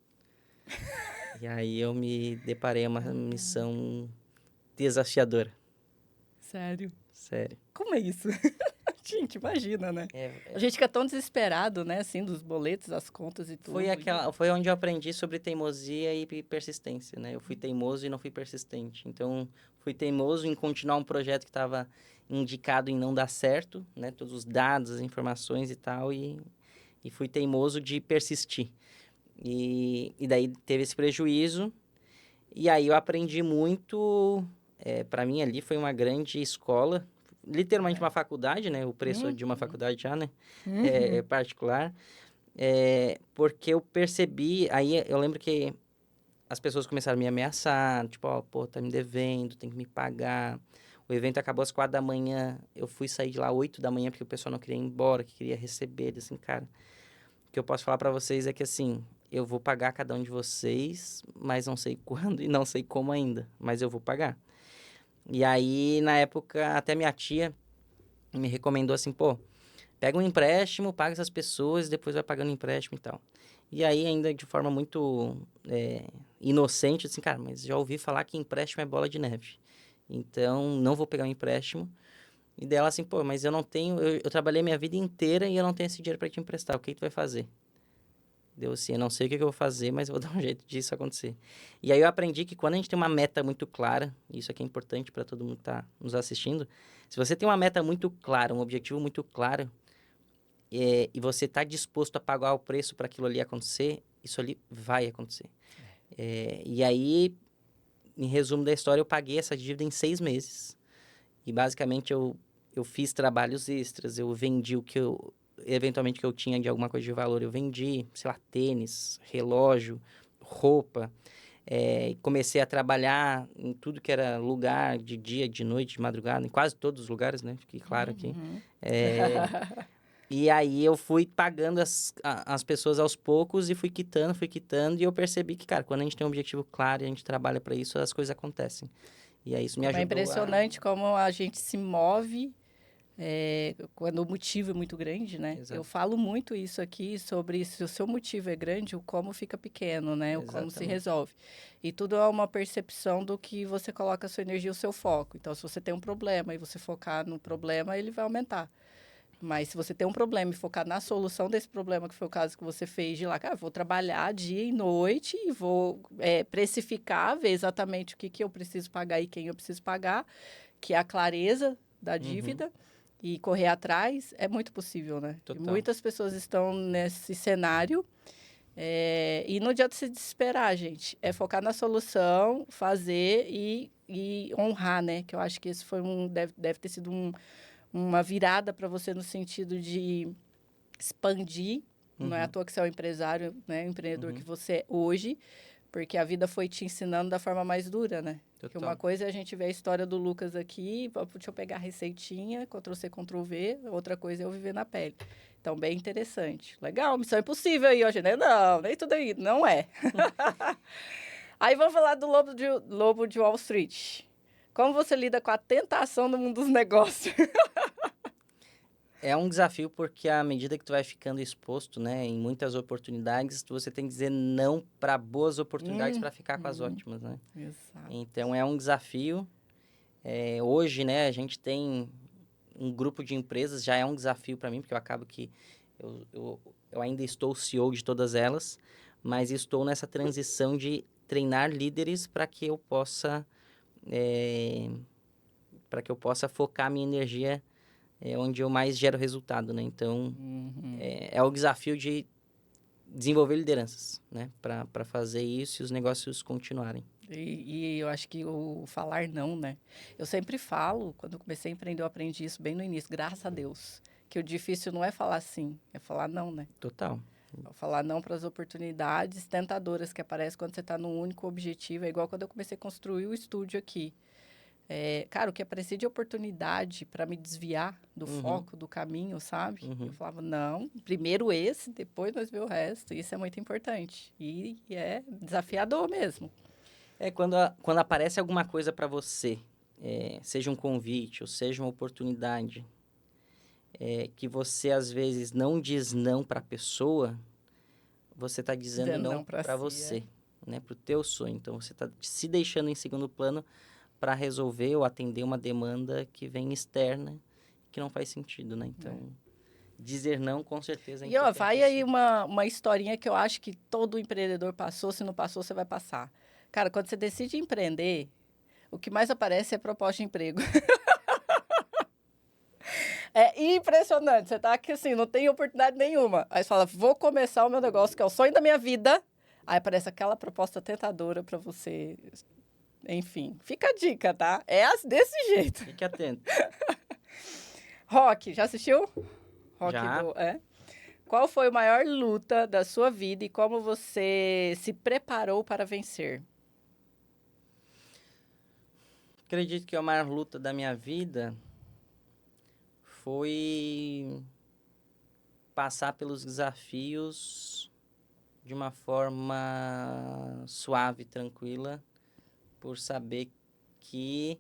E aí eu me deparei com uma missão desafiadora. Sério? Sério. Como é isso? Gente, imagina, né? É, A gente fica tão desesperado, né? Assim, dos boletos, das contas e tudo. foi onde eu aprendi sobre teimosia e persistência, né? Eu fui teimoso e não fui persistente. Então, fui teimoso em continuar um projeto que estava indicado em não dar certo, né? Todos os dados, as informações e tal, e fui teimoso de persistir. E daí teve esse prejuízo, e aí eu aprendi muito. Para mim ali foi uma grande escola, literalmente uma faculdade, né? O preço de uma faculdade já, né? É particular. Porque eu percebi, aí eu lembro que as pessoas começaram a me ameaçar, tipo, ó, pô, tá me devendo, tem que me pagar. O evento acabou às 4 da manhã, eu fui sair de lá às 8 da manhã porque o pessoal não queria ir embora, que queria receber, assim, cara. O que eu posso falar pra vocês é que, assim, eu vou pagar cada um de vocês, mas não sei quando e não sei como ainda, mas eu vou pagar. E aí, na época, até minha tia me recomendou assim, pô, pega um empréstimo, paga essas pessoas e depois vai pagando empréstimo e tal. E aí, ainda de forma muito inocente, assim, cara, mas já ouvi falar que empréstimo é bola de neve. Então, não vou pegar um empréstimo. E dela assim, pô, mas eu não tenho, eu trabalhei minha vida inteira e eu não tenho esse dinheiro para te emprestar, o que tu vai fazer? Deu assim, eu não sei o que eu vou fazer, mas eu vou dar um jeito disso acontecer. E aí eu aprendi que quando a gente tem uma meta muito clara, e isso aqui é importante para todo mundo que tá nos assistindo, se você tem uma meta muito clara, um objetivo muito claro, e você tá disposto a pagar o preço para aquilo ali acontecer, isso ali vai acontecer. E aí, em resumo da história, eu paguei essa dívida em 6 meses. E basicamente eu fiz trabalhos extras, eu vendi o que eu eventualmente que eu tinha de alguma coisa de valor, eu vendi, sei lá, tênis, relógio, roupa. Comecei a trabalhar em tudo que era lugar, de dia, de noite, de madrugada, em quase todos os lugares, né? Fique claro aqui. E aí eu fui pagando as pessoas aos poucos e fui quitando, e eu percebi que, cara, quando a gente tem um objetivo claro e a gente trabalha para isso, as coisas acontecem. E aí isso me ajudou. É impressionante como a gente se move quando o motivo é muito grande, né? Exato. Eu falo muito isso aqui sobre se o seu motivo é grande, o como fica pequeno, né? O como se resolve. E tudo é uma percepção do que você coloca a sua energia, o seu foco. Então, se você tem um problema e você focar no problema, ele vai aumentar. Mas se você tem um problema e focar na solução desse problema, que foi o caso que você fez de lá, cara, vou trabalhar dia e noite e vou precificar, ver exatamente o que eu preciso pagar e quem eu preciso pagar, que é a clareza da dívida, e correr atrás, é muito possível, né? Total. Muitas pessoas estão nesse cenário e não adianta se desesperar, gente. É focar na solução, fazer e honrar, né? Que eu acho que esse foi deve ter sido uma virada para você no sentido de expandir Não é à toa que você é o empresário, né? O empreendedor Uhum. que você é hoje, porque a vida foi te ensinando da forma mais dura, né? Porque Total. uma coisa é a gente ver a história do Lucas aqui, deixa eu pegar a receitinha, Ctrl-C, Ctrl-V, outra coisa é eu viver na pele. Então, bem interessante. Legal, missão impossível aí hoje, né? Não, nem tudo aí, não é. Aí vamos falar do Lobo de Wall Street. Como você lida com a tentação no mundo dos negócios? É um desafio porque à medida que tu vai ficando exposto, né, em muitas oportunidades, você tem que dizer não para boas oportunidades para ficar com as ótimas, né? Exato. Então é um desafio. Hoje, né, a gente tem um grupo de empresas, já é um desafio para mim, porque eu acabo que eu ainda estou CEO de todas elas, mas estou nessa transição de treinar líderes para que eu possa focar minha energia onde eu mais gero resultado, né? Então, é o desafio de desenvolver lideranças, né? Para fazer isso e os negócios continuarem. E eu acho que o falar não, né? Eu sempre falo, quando eu comecei a empreender, eu aprendi isso bem no início, graças a Deus. Que o difícil não é falar sim, é falar não, né? Total. Falar não para as oportunidades tentadoras que aparecem quando você está num único objetivo. É igual quando eu comecei a construir o estúdio aqui. Cara, o que aparecia de oportunidade para me desviar do foco, do caminho, sabe? Eu falava, não, primeiro esse, depois nós vemos o resto. Isso é muito importante. E é desafiador mesmo. Quando aparece alguma coisa para você, seja um convite ou seja uma oportunidade, que você às vezes não diz não para a pessoa, você está dizendo não para você, né? Para o teu sonho. Então, você está se deixando em segundo plano para resolver ou atender uma demanda que vem externa, que não faz sentido, né? Então, dizer não, com certeza, é importante. E, ó, vai aí assim. uma historinha que eu acho que todo empreendedor passou. Se não passou, você vai passar. Cara, quando você decide empreender, o que mais aparece é proposta de emprego. É impressionante. Você tá aqui assim, não tem oportunidade nenhuma. Aí você fala, vou começar o meu negócio, que é o sonho da minha vida. Aí aparece aquela proposta tentadora para você. Enfim, fica a dica, tá? Desse jeito. Fique atento. Rock, já assistiu? Rock Já. Qual foi a maior luta da sua vida e como você se preparou para vencer? Acredito que a maior luta da minha vida foi passar pelos desafios de uma forma suave, tranquila, por saber que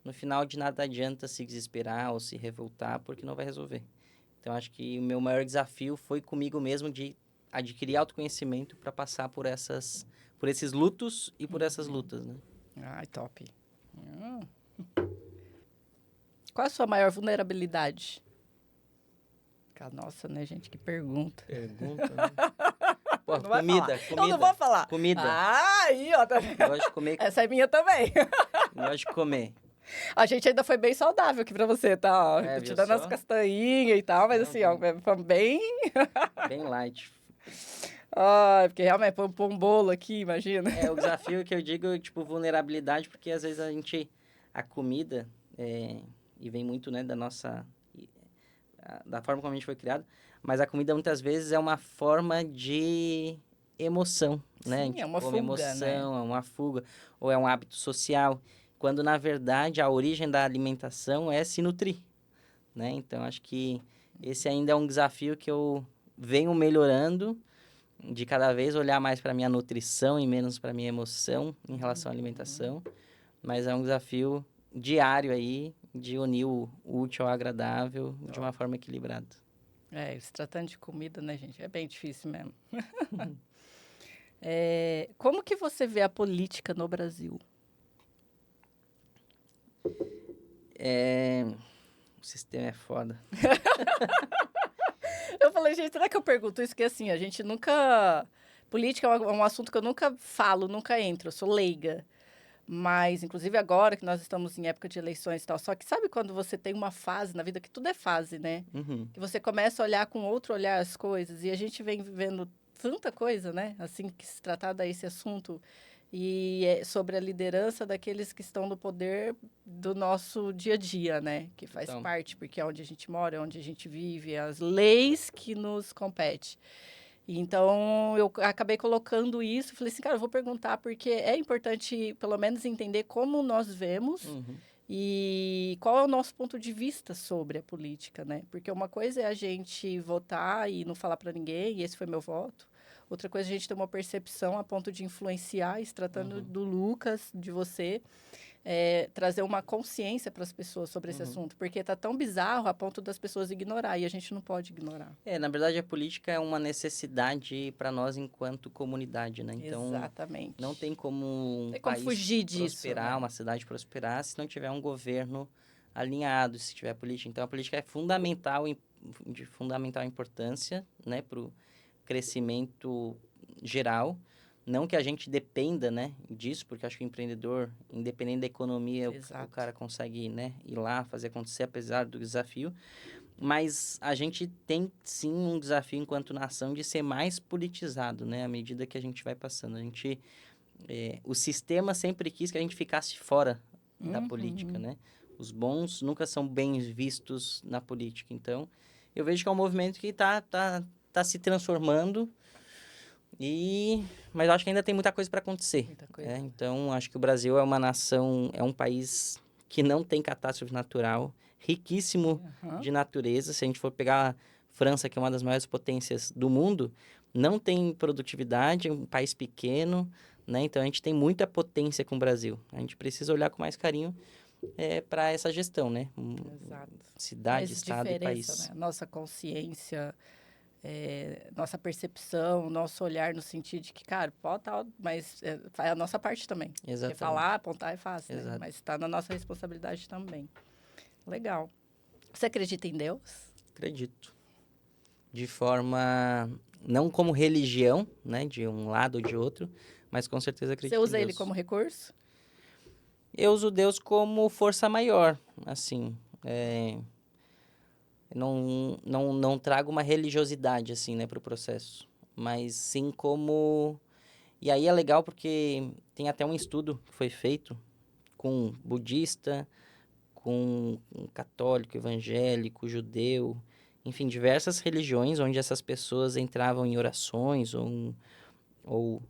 no final de nada adianta se desesperar ou se revoltar, porque não vai resolver. Então, acho que o meu maior desafio foi comigo mesmo de adquirir autoconhecimento para passar por esses lutos e por essas lutas, né? Ai, top. Qual a sua maior vulnerabilidade? Nossa, né, gente? Que pergunta. Pergunta, né? Pô, Não vai comida. Eu não vou falar. Comida. Aí, ó. Tá vendo? Eu gosto de comer. Essa é minha também. Eu gosto de comer. A gente ainda foi bem saudável aqui pra você, tá? Ó, te dando as castanhinhas e tal, mas assim, ó, foi bem... Bem light. Ai, porque realmente pôr um bolo aqui, imagina. O desafio que eu digo, tipo, vulnerabilidade, porque às vezes a comida, e vem muito, né, da forma como a gente foi criado, mas a comida muitas vezes é uma forma de emoção, né? Sim, a gente é uma come fuga, emoção, né? É uma fuga, ou é um hábito social, quando na verdade a origem da alimentação é se nutrir, né? Então acho que esse ainda é um desafio que eu venho melhorando, de cada vez olhar mais para minha nutrição e menos para minha emoção em relação à alimentação, mas é um desafio diário aí de unir o útil ao agradável de uma forma equilibrada. Se tratando de comida, né, gente? É bem difícil mesmo. Como que você vê a política no Brasil? O sistema é foda. Eu falei, gente, será que eu pergunto isso? Que assim, a gente nunca... Política é um assunto que eu nunca falo, nunca entro. Eu sou leiga. Mas, inclusive agora que nós estamos em época de eleições e tal. Só que sabe quando você tem uma fase na vida, que tudo é fase, né? Que você começa a olhar com outro olhar as coisas. E a gente vem vivendo tanta coisa, né? Assim, que se tratar desse assunto. e é sobre a liderança daqueles que estão no poder do nosso dia a dia, né? Que faz Então. parte, porque é onde a gente mora, é onde a gente vive, as leis que nos competem. Então, eu acabei colocando isso, falei assim, cara, eu vou perguntar, porque é importante, pelo menos, entender como nós vemos Uhum. e qual é o nosso ponto de vista sobre a política, né? Porque uma coisa é a gente votar e não falar para ninguém, e esse foi meu voto. Outra coisa é a gente ter uma percepção a ponto de influenciar, se tratando do Lucas, de você, trazer uma consciência para as pessoas sobre esse assunto. Porque tá tão bizarro a ponto das pessoas ignorar, e a gente não pode ignorar. Na verdade, a política é uma necessidade para nós enquanto comunidade, né? Então, Exatamente. não tem como um Tem como país fugir disso, prosperar, né? uma cidade prosperar, se não tiver um governo alinhado, se tiver política. Então, a política é fundamental, de fundamental importância, né, para o crescimento geral. Não que a gente dependa, né, disso, porque acho que o empreendedor, independente da economia, o Exato. cara consegue, né, ir lá, fazer acontecer, apesar do desafio. Mas a gente tem, sim, um desafio enquanto nação de ser mais politizado, né, à medida que a gente vai passando. O sistema sempre quis que a gente ficasse fora da política, né? Os bons nunca são bem vistos na política. Então, eu vejo que é um movimento que tá se transformando, mas eu acho que ainda tem muita coisa para acontecer. Muita coisa. Então, acho que o Brasil é uma nação, é um país que não tem catástrofe natural, riquíssimo de natureza. Se a gente for pegar a França, que é uma das maiores potências do mundo, não tem produtividade, é um país pequeno, né? Então, a gente tem muita potência com o Brasil. A gente precisa olhar com mais carinho para essa gestão, né? Exato. Cidade, Faz estado e país. diferença, né? Nossa consciência, nossa percepção, nosso olhar no sentido de que, cara, pode tal, mas faz a nossa parte também. Porque Exatamente. falar, apontar é fácil, né? Exato. Mas está na nossa responsabilidade também. Legal. Você acredita em Deus? Acredito. De forma, não como religião, né? De um lado ou de outro, mas com certeza acredito Você usa em ele Deus. como recurso? Eu uso Deus como força maior, assim. Não trago uma religiosidade, assim, né, para o processo. Mas sim como... E aí é legal porque tem até um estudo que foi feito com budista, com um católico, evangélico, judeu, enfim, diversas religiões onde essas pessoas entravam em orações ou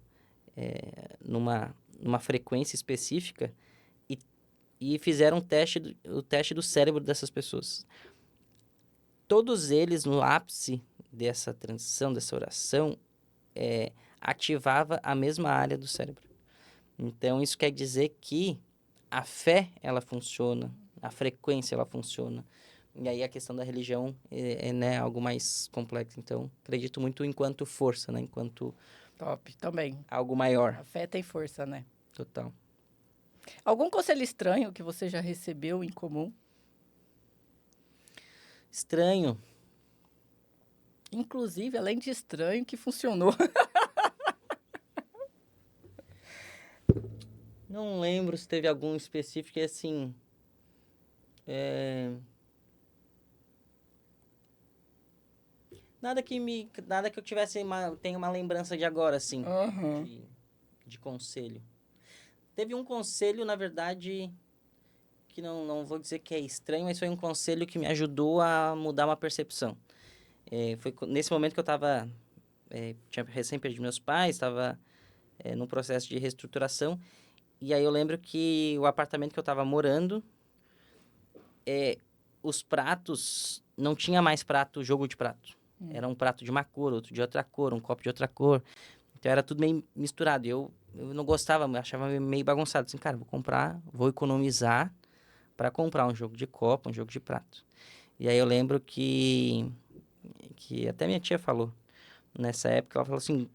numa frequência específica e fizeram o teste do cérebro dessas pessoas. Todos eles, no ápice dessa transição, dessa oração, ativava a mesma área do cérebro. Então, isso quer dizer que a fé, ela funciona, a frequência, ela funciona. E aí, a questão da religião né, algo mais complexo. Então, acredito muito enquanto força, né? Enquanto... Top, também. algo maior. A fé tem força, né? Total. Algum conselho estranho que você já recebeu em comum? Estranho. Inclusive, além de estranho, que funcionou. Não lembro se teve algum específico que, assim... Nada que eu tivesse tenha uma lembrança de agora, assim, de conselho. Teve um conselho, na verdade, que não vou dizer que é estranho, mas foi um conselho que me ajudou a mudar uma percepção. Foi nesse momento que eu estava... tinha recém perdido meus pais, estava num processo de reestruturação. E aí eu lembro que o apartamento que eu estava morando, os pratos, não tinha mais jogo de prato. Era um prato de uma cor, outro de outra cor, um copo de outra cor. Então era tudo meio misturado. Eu não gostava, achava meio bagunçado. Assim, cara, vou economizar para comprar um jogo de copo, um jogo de prato. E aí eu lembro que até minha tia falou, nessa época, ela falou assim,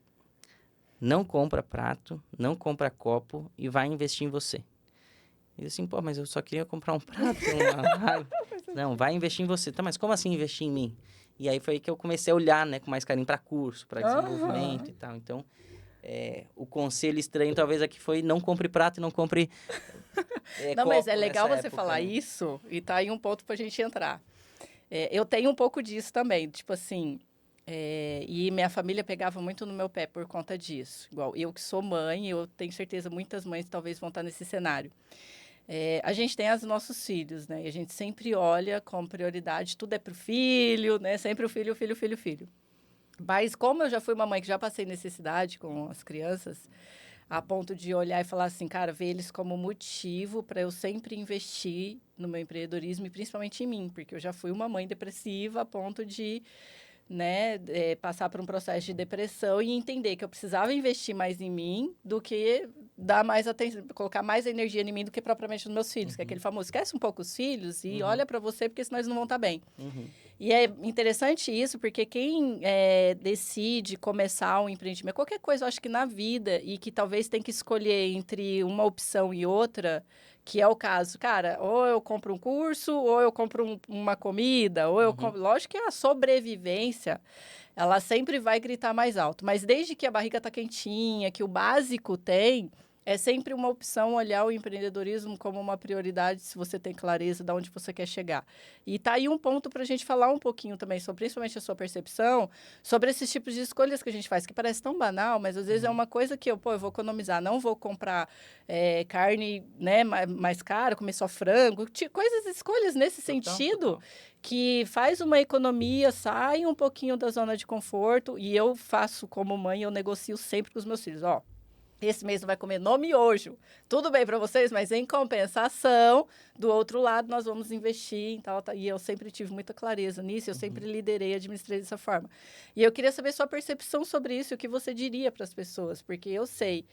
não compra prato, não compra copo e vai investir em você. E eu assim, pô, mas eu só queria comprar um prato. Não, vai investir em você. Tá, mas como assim investir em mim? E aí foi aí que eu comecei a olhar, né, com mais carinho para curso, para desenvolvimento e tal. Então, o conselho estranho talvez aqui foi não compre prato e não compre Não, mas é copo legal nessa você época, falar né? isso e tá aí um ponto pra gente entrar. Eu tenho um pouco disso também, tipo assim, E minha família pegava muito no meu pé por conta disso. Igual eu que sou mãe, eu tenho certeza muitas mães talvez vão estar nesse cenário. A gente tem os nossos filhos, né? E a gente sempre olha como prioridade, tudo é pro filho, né? Sempre o filho, o filho, o filho, o filho. Mas como eu já fui uma mãe que já passei necessidade com as crianças, a ponto de olhar e falar assim, cara, ver eles como motivo para eu sempre investir no meu empreendedorismo e principalmente em mim, porque eu já fui uma mãe depressiva a ponto de, né, passar por um processo de depressão e entender que eu precisava investir mais em mim do que dar mais atenção, colocar mais energia em mim do que propriamente nos meus filhos, que é aquele famoso, esquece um pouco os filhos e olha para você, porque senão eles não vão estar bem. E é interessante isso, porque quem decide começar um empreendimento, qualquer coisa, eu acho que na vida, e que talvez tem que escolher entre uma opção e outra, que é o caso, cara, ou eu compro um curso, ou eu compro uma comida, ou eu compro... Lógico que a sobrevivência, ela sempre vai gritar mais alto, mas desde que a barriga tá quentinha, que o básico tem... É sempre uma opção olhar o empreendedorismo como uma prioridade se você tem clareza de onde você quer chegar. E tá aí um ponto para a gente falar um pouquinho também, sobre, principalmente a sua percepção, sobre esses tipos de escolhas que a gente faz, que parece tão banal, mas às vezes é uma coisa que eu vou economizar, não vou comprar carne, né, mais cara, comer só frango, coisas, escolhas nesse sentido, que faz uma economia, sai um pouquinho da zona de conforto, e eu faço como mãe, eu negocio sempre com os meus filhos, esse mês não vai comer no miojo. Tudo bem para vocês, mas em compensação, do outro lado, nós vamos investir em tal. E eu sempre tive muita clareza nisso, eu sempre liderei e administrei dessa forma. E eu queria saber sua percepção sobre isso, o que você diria para as pessoas, porque eu sei,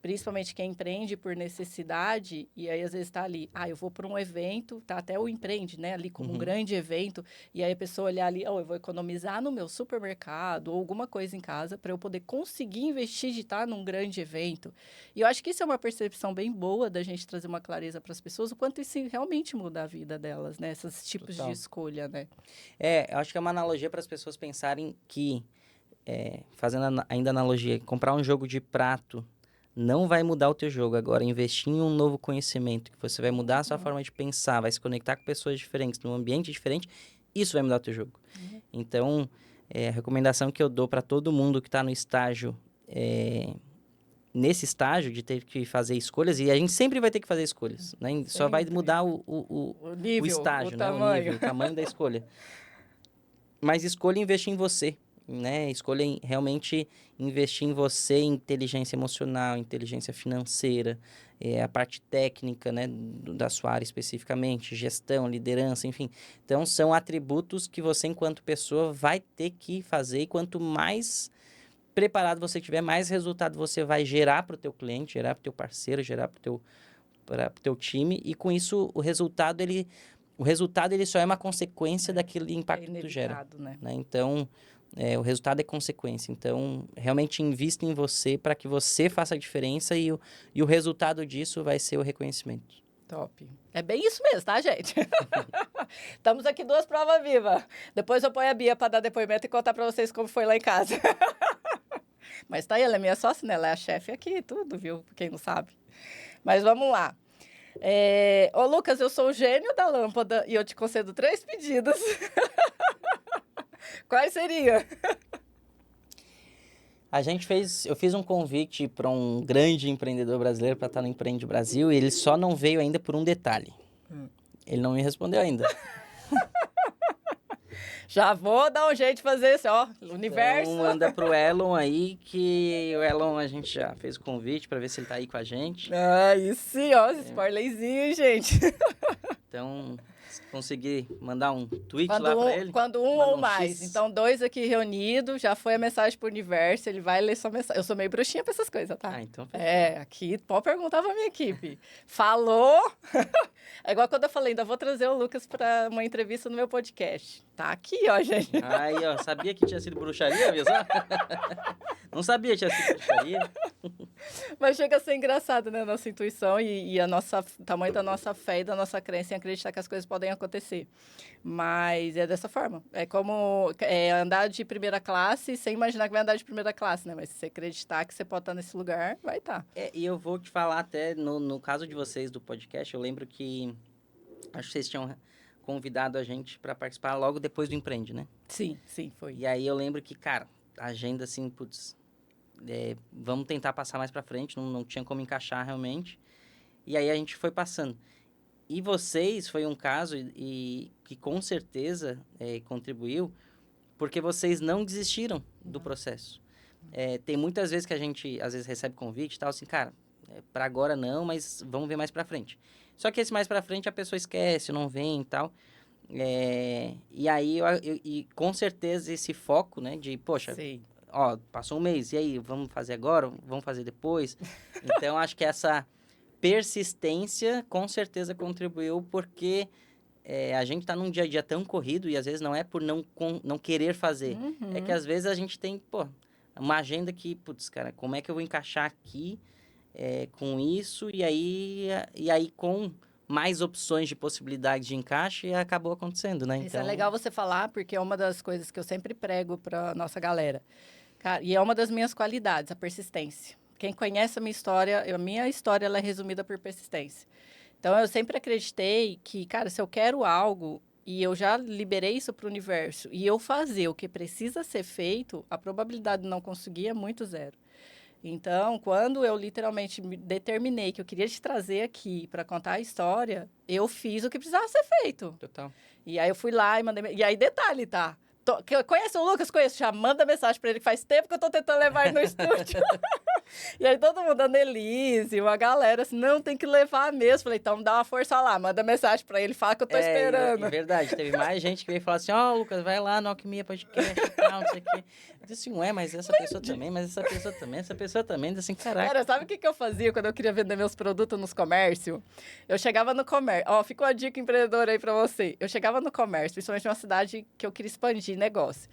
principalmente quem empreende por necessidade, e aí às vezes está ali, eu vou para um evento, tá até o empreende, né, ali como um grande evento, e aí a pessoa olhar ali, eu vou economizar no meu supermercado ou alguma coisa em casa para eu poder conseguir investir de estar num grande evento. E eu acho que isso é uma percepção bem boa da gente trazer uma clareza para as pessoas, o quanto isso realmente muda a vida delas, né, esses tipos de escolha, né. Eu acho que é uma analogia para as pessoas pensarem que, fazendo ainda analogia, comprar um jogo de prato não vai mudar o teu jogo. Agora, investir em um novo conhecimento, que você vai mudar a sua forma de pensar, vai se conectar com pessoas diferentes, num ambiente diferente, isso vai mudar o teu jogo. Então, a recomendação que eu dou para todo mundo que está no estágio, nesse estágio de ter que fazer escolhas, e a gente sempre vai ter que fazer escolhas, né? Só vai mudar o nível, estágio, o né? tamanho. O nível, o tamanho da escolha. Mas escolha investir em você, né? Escolha realmente investir em você, em inteligência emocional, inteligência financeira, a parte técnica, né, da sua área especificamente, gestão, liderança, enfim. Então, são atributos que você, enquanto pessoa, vai ter que fazer, e quanto mais preparado você tiver, mais resultado você vai gerar para o teu cliente, gerar para o teu parceiro, gerar para o teu time, e com isso o resultado ele só é uma consequência daquele impacto que tu gera. Né? Então, o resultado é consequência. Então, realmente invista em você para que você faça a diferença, e o resultado disso vai ser o reconhecimento. Top. É bem isso mesmo, tá, gente? Estamos aqui 2 provas vivas. Depois eu ponho a Bia para dar depoimento e contar para vocês como foi lá em casa. Mas tá aí, ela é minha sócia, né? Ela é a chefe aqui, tudo, viu? Quem não sabe. Mas vamos lá. Ô, Lucas, eu sou o gênio da lâmpada e eu te concedo 3 pedidos. Quais seriam? Eu fiz um convite para um grande empreendedor brasileiro para estar no Empreende Brasil, e ele só não veio ainda por um detalhe. Ele não me respondeu ainda. Já vou dar um jeito de fazer isso, universo. Então, manda pro Elon aí, que o Elon, a gente já fez o convite para ver se ele tá aí com a gente. Isso sim, spoilerzinho, gente. Então, se conseguir mandar um tweet Quando lá para ele. Quando um manda ou mais. X. Então, 2 aqui reunidos, já foi a mensagem pro universo, ele vai ler sua mensagem. Eu sou meio bruxinha pra essas coisas, tá? Então. Aqui, pode perguntar pra minha equipe. Falou? É igual quando eu falei, ainda vou trazer o Lucas pra uma entrevista no meu podcast. Tá aqui, gente. Aí, sabia que tinha sido bruxaria, viu só? Não sabia que tinha sido bruxaria. Mas chega a ser engraçado, né? A nossa intuição e o tamanho da nossa fé e da nossa crença em acreditar que as coisas podem acontecer. Mas é dessa forma. É como andar de primeira classe sem imaginar que vai andar de primeira classe, né? Mas se você acreditar que você pode estar nesse lugar, vai estar. E eu vou te falar até, no caso de vocês do podcast, eu lembro que... Acho que vocês tinham convidado a gente para participar logo depois do Empreende, né? Sim, foi. E aí eu lembro que, cara, a agenda assim, putz, vamos tentar passar mais para frente, não tinha como encaixar realmente. E aí a gente foi passando. E vocês, foi um caso e que com certeza contribuiu, porque vocês não desistiram do processo. Tem muitas vezes que a gente, às vezes, recebe convite e tal, assim, cara, para agora não, mas vamos ver mais para frente. Só que esse mais para frente a pessoa esquece, não vem e tal. E aí, e com certeza esse foco, né, de, poxa, Sim. ó, passou um mês, e aí, vamos fazer agora? Vamos fazer depois? Então, acho que essa persistência com certeza contribuiu, porque a gente tá num dia a dia tão corrido, e às vezes não é por não querer fazer. É que às vezes a gente tem, pô, uma agenda que, putz, cara, como é que eu vou encaixar aqui com isso? E aí com mais opções de possibilidade de encaixe, acabou acontecendo, né? Isso é legal você falar, porque é uma das coisas que eu sempre prego para nossa galera. Cara, e é uma das minhas qualidades, a persistência. Quem conhece a minha história ela é resumida por persistência. Então, eu sempre acreditei que, cara, se eu quero algo e eu já liberei isso para o universo e eu fazer o que precisa ser feito, a probabilidade de não conseguir é muito zero. Então, quando eu literalmente me determinei que eu queria te trazer aqui para contar a história, eu fiz o que precisava ser feito. Total. E aí eu fui lá e mandei... E aí, detalhe, tá? Conhece o Lucas? Conheço. Já manda mensagem para ele, que faz tempo que eu tô tentando levar ele no estúdio. E aí todo mundo, a Nelise, uma galera, assim, não, tem que levar mesmo. Falei, então dá uma força lá, manda mensagem pra ele, fala que eu tô esperando. É verdade, teve mais gente que veio falar assim, Lucas, vai lá no Alquimia Podcast e tal, não sei o quê. Eu disse assim, ué, mas essa pessoa também, essa pessoa também, assim, caraca. Cara, sabe o que eu fazia quando eu queria vender meus produtos nos comércios? Eu chegava no comércio, ficou a dica empreendedora aí pra você. Eu chegava no comércio, principalmente numa cidade que eu queria expandir negócio.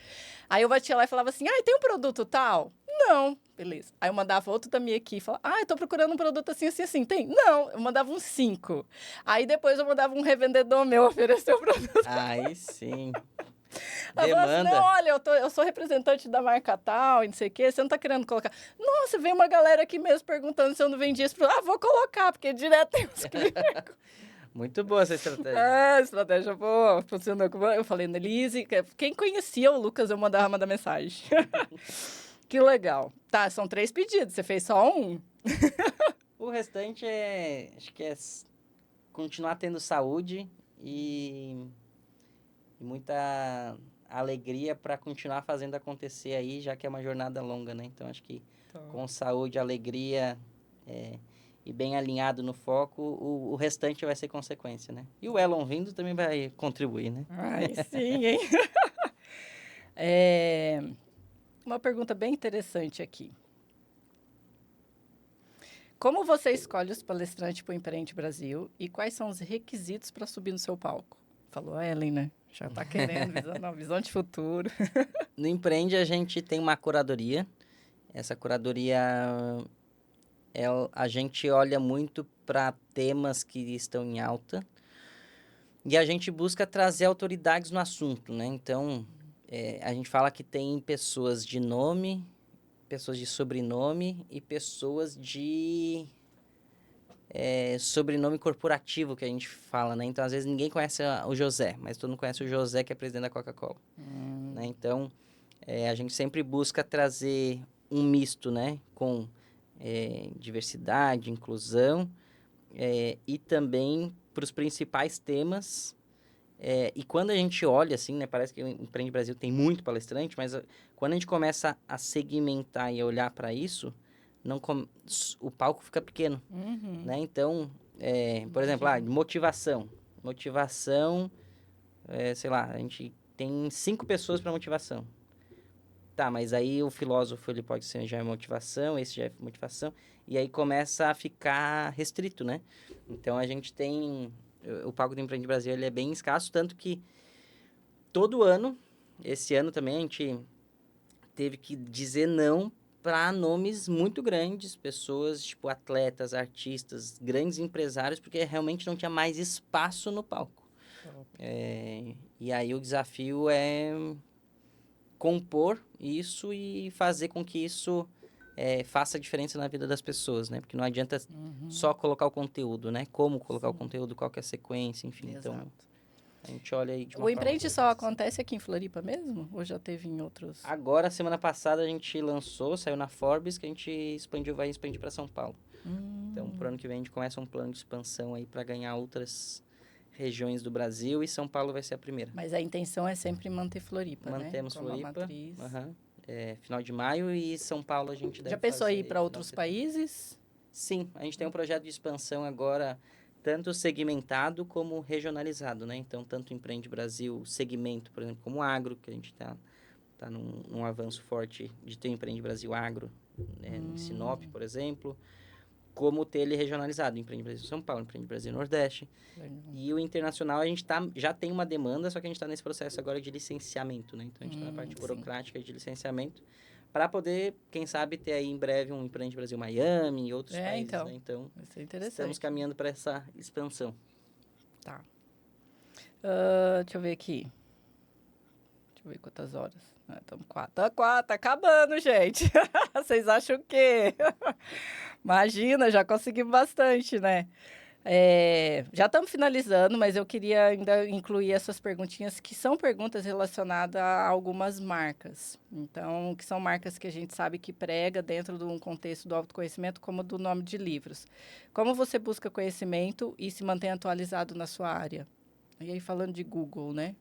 Aí eu batia lá e falava assim, tem um produto tal? Não. Beleza. Aí eu mandava outro da minha equipe e falava, eu tô procurando um produto assim, assim, assim. Tem? Não. Eu mandava uns 5. Aí depois eu mandava um revendedor meu oferecer o produto. Aí sim. Ela falava assim, Demanda. não, olha, eu sou representante da marca tal e não sei o quê, você não tá querendo colocar. Nossa, veio uma galera aqui mesmo perguntando se eu não vendia esse produto. Vou colocar, porque direto tem os clientes. Muito boa essa estratégia. Estratégia boa. Funcionou. Eu falei, Nelise, quem conhecia o Lucas, eu mandava mandar mensagem. Que legal. Tá, são 3 pedidos, você fez só um? O restante acho que é continuar tendo saúde e muita alegria para continuar fazendo acontecer aí, já que é uma jornada longa, né? Então, acho que com saúde, alegria e bem alinhado no foco, o restante vai ser consequência, né? E o Elon vindo também vai contribuir, né? Ai, sim, hein? Uma pergunta bem interessante aqui. Como você escolhe os palestrantes para o Empreende Brasil e quais são os requisitos para subir no seu palco? Falou a Ellen, né? Já está querendo, visão de futuro. No Empreende, a gente tem uma curadoria. Essa curadoria, a gente olha muito para temas que estão em alta e a gente busca trazer autoridades no assunto, né? Então, a gente fala que tem pessoas de nome, pessoas de sobrenome e pessoas de sobrenome corporativo, que a gente fala, né? Então, às vezes, ninguém conhece o José, mas todo mundo conhece o José, que é presidente da Coca-Cola. Né? Então, a gente sempre busca trazer um misto, né? Com diversidade, inclusão e também para os principais temas. E quando a gente olha, assim, né? Parece que o Empreende Brasil tem muito palestrante, mas quando a gente começa a segmentar e a olhar para isso, o palco fica pequeno, né? Então, por exemplo, motivação. Motivação, sei lá, a gente tem 5 pessoas para motivação. Tá, mas aí o filósofo, ele pode ser já motivação, esse já é motivação, e aí começa a ficar restrito, né? Então, a gente tem... O palco do Empreende Brasil, ele é bem escasso, tanto que todo ano, esse ano também, a gente teve que dizer não para nomes muito grandes, pessoas, tipo atletas, artistas, grandes empresários, porque realmente não tinha mais espaço no palco. E aí o desafio é compor isso e fazer com que isso faça diferença na vida das pessoas, né? Porque não adianta só colocar o conteúdo, né? Como colocar o conteúdo, qual que é a sequência, enfim. Exato. Então, A gente olha aí de uma O forma Empreende mais só assim. acontece aqui em Floripa mesmo? Ou já teve em outros? Agora, semana passada, a gente lançou, saiu na Forbes, que a gente vai expandir para São Paulo. Então, pro ano que vem, a gente começa um plano de expansão aí para ganhar outras regiões do Brasil e São Paulo vai ser a primeira. Mas a intenção é sempre manter Floripa, Mantemos né? Como a Floripa, matriz. final de maio, e São Paulo a gente deve Já pensou em fazer ir para final outros de setembro. países? Sim, a gente tem um projeto de expansão agora, tanto segmentado como regionalizado, né? Então, tanto Empreende Brasil, segmento, por exemplo, como agro, que a gente tá num avanço forte de ter Empreende Brasil Agro, né? Em Sinop, por exemplo, como ter ele regionalizado, Empreende Brasil São Paulo, Empreende Brasil Nordeste. E o internacional, a gente já tem uma demanda, só que a gente está nesse processo agora de licenciamento, né? Então, a gente está na parte sim. burocrática de licenciamento, para poder, quem sabe, ter aí em breve um Empreende Brasil Miami e outros países, Então, né? Então, vai ser interessante. estamos caminhando para essa expansão. Tá. Deixa eu ver aqui. Deixa eu ver quantas horas. Estamos 4. Tá acabando, gente. Vocês acham o quê? Imagina, já conseguimos bastante, né? Já estamos finalizando, mas eu queria ainda incluir essas perguntinhas que são perguntas relacionadas a algumas marcas. Então, que são marcas que a gente sabe que prega dentro de um contexto do autoconhecimento, como do nome de livros. Como você busca conhecimento e se mantém atualizado na sua área? E aí, falando de Google, né?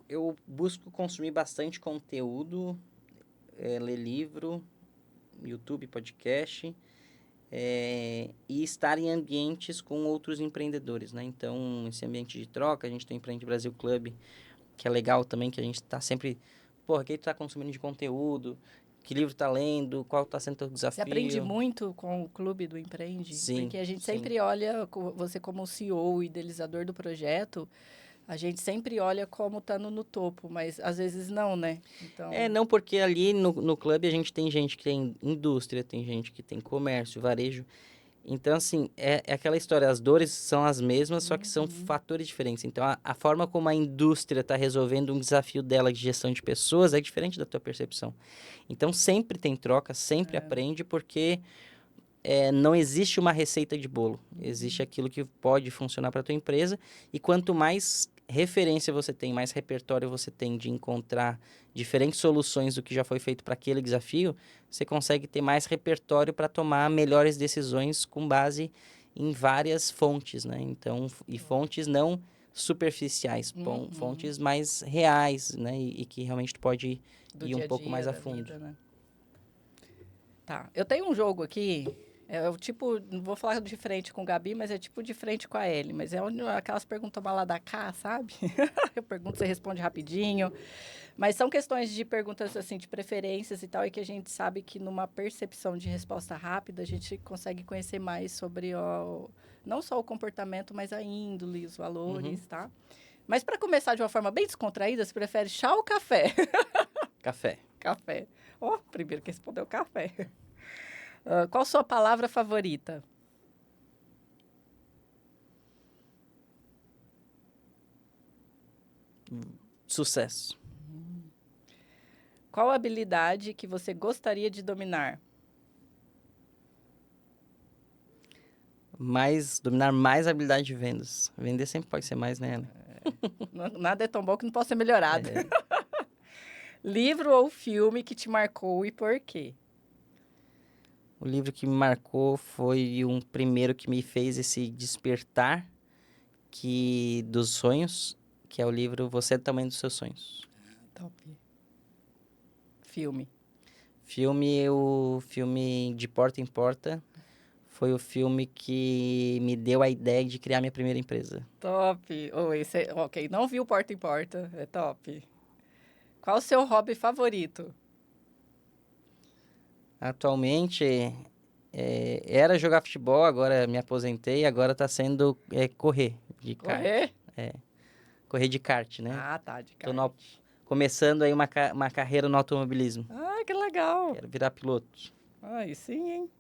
Eu busco consumir bastante conteúdo, ler livro, YouTube, podcast, e estar em ambientes com outros empreendedores, né? Então, esse ambiente de troca, a gente tem o Empreende Brasil Club, que é legal também, que a gente está sempre... Porra, o que tu tá consumindo de conteúdo? Que livro tá lendo? Qual tá sendo o teu desafio? Você aprende muito com o Clube do Empreende? Sim, Porque a gente sim. sempre olha, você como CEO, idealizador do projeto, a gente sempre olha como estando no topo, mas às vezes não, né? Então, Não, porque ali no clube a gente tem gente que tem indústria, tem gente que tem comércio, varejo. Então, assim, é aquela história, as dores são as mesmas, só que são fatores diferentes. Então, a forma como a indústria está resolvendo um desafio dela de gestão de pessoas é diferente da tua percepção. Então, sempre tem troca, sempre aprende, porque não existe uma receita de bolo. Existe aquilo que pode funcionar para a tua empresa, e quanto mais referência você tem, mais repertório você tem de encontrar diferentes soluções do que já foi feito para aquele desafio, você consegue ter mais repertório para tomar melhores decisões com base em várias fontes, né? Então, e fontes não superficiais, fontes mais reais, né? E que realmente tu pode ir um pouco mais a fundo. Vida, né? Tá. Eu tenho um jogo aqui. É o tipo, não vou falar de frente com o Gabi, mas é tipo de frente com a Ellie. Mas é aquelas perguntas lá da cá, sabe? Eu pergunto, você responde rapidinho. Mas são questões de perguntas, assim, de preferências e tal, e que a gente sabe que numa percepção de resposta rápida, a gente consegue conhecer mais sobre não só o comportamento, mas a índole, os valores, tá? Mas para começar de uma forma bem descontraída, você prefere chá ou café? Café. Café. Primeiro que respondeu café. Qual sua palavra favorita? Sucesso. Qual habilidade que você gostaria de dominar? Dominar mais a habilidade de vendas. Vender sempre pode ser mais, né, Ana? Nada é tão bom que não possa ser melhorado. Livro ou filme que te marcou e por quê? O livro que me marcou foi um primeiro que me fez esse despertar dos sonhos, que é o livro Você é do Tamanho dos Seus Sonhos. Top. Filme. O filme De Porta em Porta foi o filme que me deu a ideia de criar minha primeira empresa. Top. Ok, não viu Porta em Porta, é top. Qual o seu hobby favorito? Atualmente, era jogar futebol, agora me aposentei, agora está sendo correr de kart. Correr? Correr de kart, né? Ah, tá, de Tô kart. começando aí uma carreira no automobilismo. Ah, que legal. Quero virar piloto. Aí sim, hein?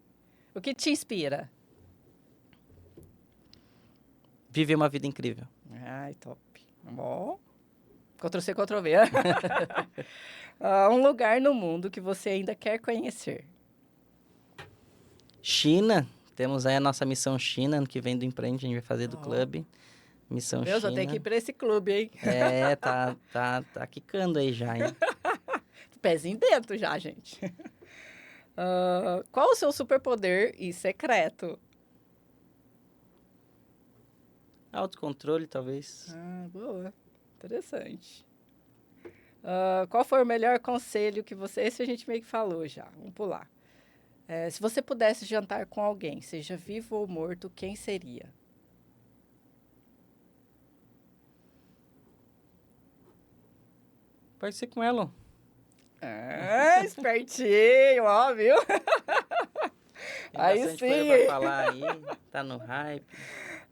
O que te inspira? Viver uma vida incrível. Ai, top. Bom. Ctrl-C, Ctrl-V. Um lugar no mundo que você ainda quer conhecer. China. Temos aí a nossa missão China, ano que vem do Empreende, a gente vai fazer do clube. Missão Deus, eu China. tenho que ir para esse clube, hein? Tá quicando aí já, hein? Pezinho dentro já, gente. Qual o seu superpoder e secreto? Autocontrole, talvez. Boa. Interessante. Qual foi o melhor conselho que você... Esse a gente meio que falou já. Vamos pular. Se você pudesse jantar com alguém, seja vivo ou morto, quem seria? Pode ser com ela. Espertinho, ó, viu? Tem Aí bastante sim. coisa pra falar aí. Tá no hype.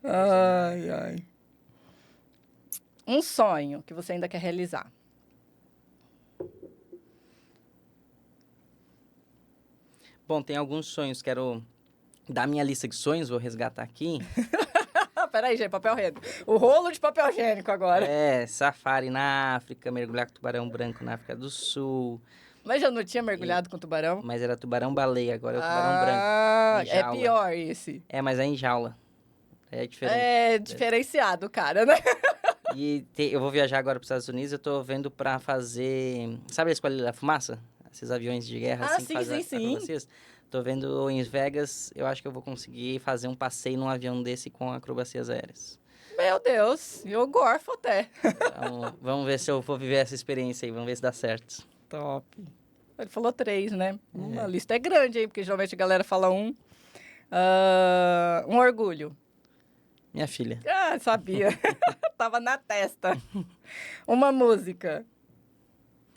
Ai. Um sonho que você ainda quer realizar. Bom, tem alguns sonhos. Quero dar minha lista de sonhos, vou resgatar aqui. Peraí, gente, papel higiênico. O rolo de papel higiênico agora. Safari na África, mergulhar com tubarão branco na África do Sul. Mas já não tinha mergulhado com tubarão? Mas era tubarão-baleia, agora é o tubarão branco. Em É jaula. pior esse. Mas é em jaula. É diferente. É diferenciado, cara, né? E eu vou viajar agora para os Estados Unidos, eu tô vendo para fazer... Sabe a Esquadrilha da Fumaça? Esses aviões de guerra, assim, que fazem acrobacias? Tô vendo em Vegas, eu acho que eu vou conseguir fazer um passeio num avião desse com acrobacias aéreas. Meu Deus, eu gorfo até. Então, vamos ver se eu vou viver essa experiência aí, vamos ver se dá certo. Top. Ele falou 3, né? A lista é grande, hein? Porque geralmente a galera fala 1. Um orgulho. Minha filha. Sabia. Tava na testa. Uma música.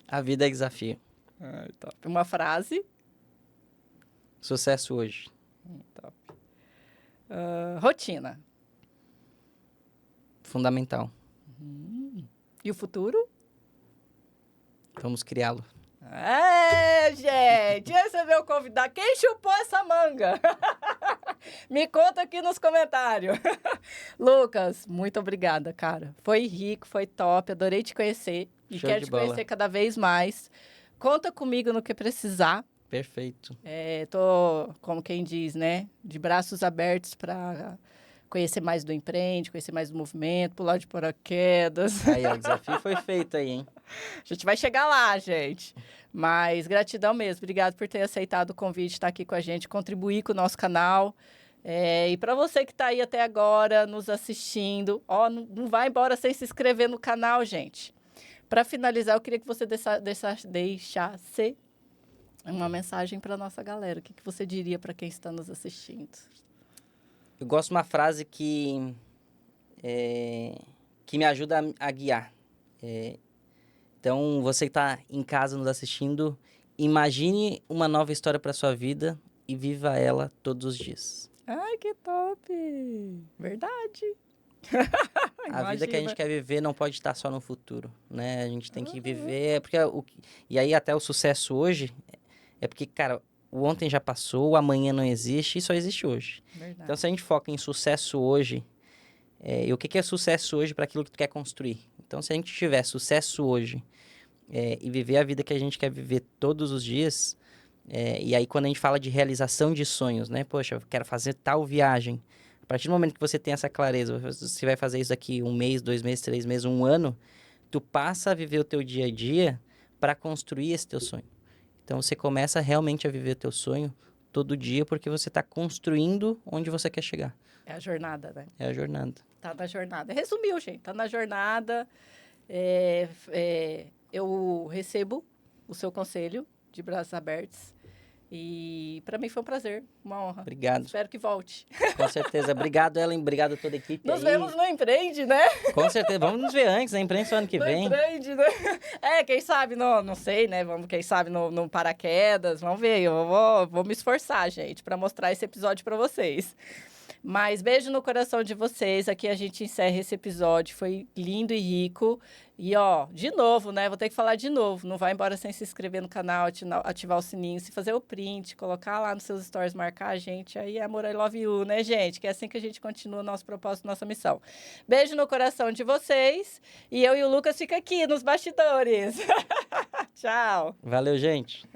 A vida é desafio. Top. Uma frase. Sucesso hoje. Top. Rotina. Fundamental. E o futuro? Vamos criá-lo. Gente, esse é meu convidado. Quem chupou essa manga? Me conta aqui nos comentários. Lucas, muito obrigada, cara. Foi rico, foi top, adorei te conhecer. E Show quero de te bola. conhecer cada vez mais. Conta comigo no que precisar. Perfeito. Tô, como quem diz, né? De braços abertos para conhecer mais do Empreende, conhecer mais do movimento, pular de paraquedas. Aí, o desafio foi feito aí, hein? A gente vai chegar lá, gente. Mas gratidão mesmo. Obrigado por ter aceitado o convite, estar aqui com a gente, contribuir com o nosso canal. E para você que está aí até agora, nos assistindo, não vai embora sem se inscrever no canal, gente. Para finalizar, eu queria que você deixasse uma mensagem para nossa galera. O que você diria para quem está nos assistindo? Eu gosto de uma frase que me ajuda a guiar. Então, você que está em casa nos assistindo, imagine uma nova história para sua vida e viva ela todos os dias. Ai, que top! Verdade. A vida que a gente quer viver não pode estar só no futuro, né? A gente tem que viver... E aí, até o sucesso hoje, é porque, cara, o ontem já passou, o amanhã não existe e só existe hoje. Verdade. Então, se a gente foca em sucesso hoje, e o que é sucesso hoje para aquilo que tu quer construir? Então, se a gente tiver sucesso hoje e viver a vida que a gente quer viver todos os dias, e aí quando a gente fala de realização de sonhos, né? Poxa, eu quero fazer tal viagem. A partir do momento que você tem essa clareza, você vai fazer isso daqui 1 mês, 2 meses, 3 meses, 1 ano, tu passa a viver o teu dia a dia para construir esse teu sonho. Então, você começa realmente a viver o teu sonho todo dia porque você está construindo onde você quer chegar. É a jornada, né? É a jornada. Tá na jornada. Resumiu, gente. Tá na jornada. Eu recebo o seu conselho de braços abertos. E para mim foi um prazer, uma honra. Obrigado. Espero que volte. Com certeza. Obrigado, Ellen. Obrigado a toda a equipe Nos aí. vemos no Empreende, né? Com certeza. Vamos nos ver antes, né? Empreende só ano que No vem. Empreende, né? Quem sabe, não sei, né? Quem sabe no paraquedas. Vamos ver. Eu vou me esforçar, gente, para mostrar esse episódio para vocês. Mas beijo no coração de vocês. Aqui a gente encerra esse episódio. Foi lindo e rico. E, de novo, né? Vou ter que falar de novo. Não vai embora sem se inscrever no canal, ativar o sininho, se fazer o print, colocar lá nos seus stories, marcar a gente. Aí é amor, I love you, né, gente? Que é assim que a gente continua nosso propósito, nossa missão. Beijo no coração de vocês. E eu e o Lucas fica aqui nos bastidores. Tchau. Valeu, gente.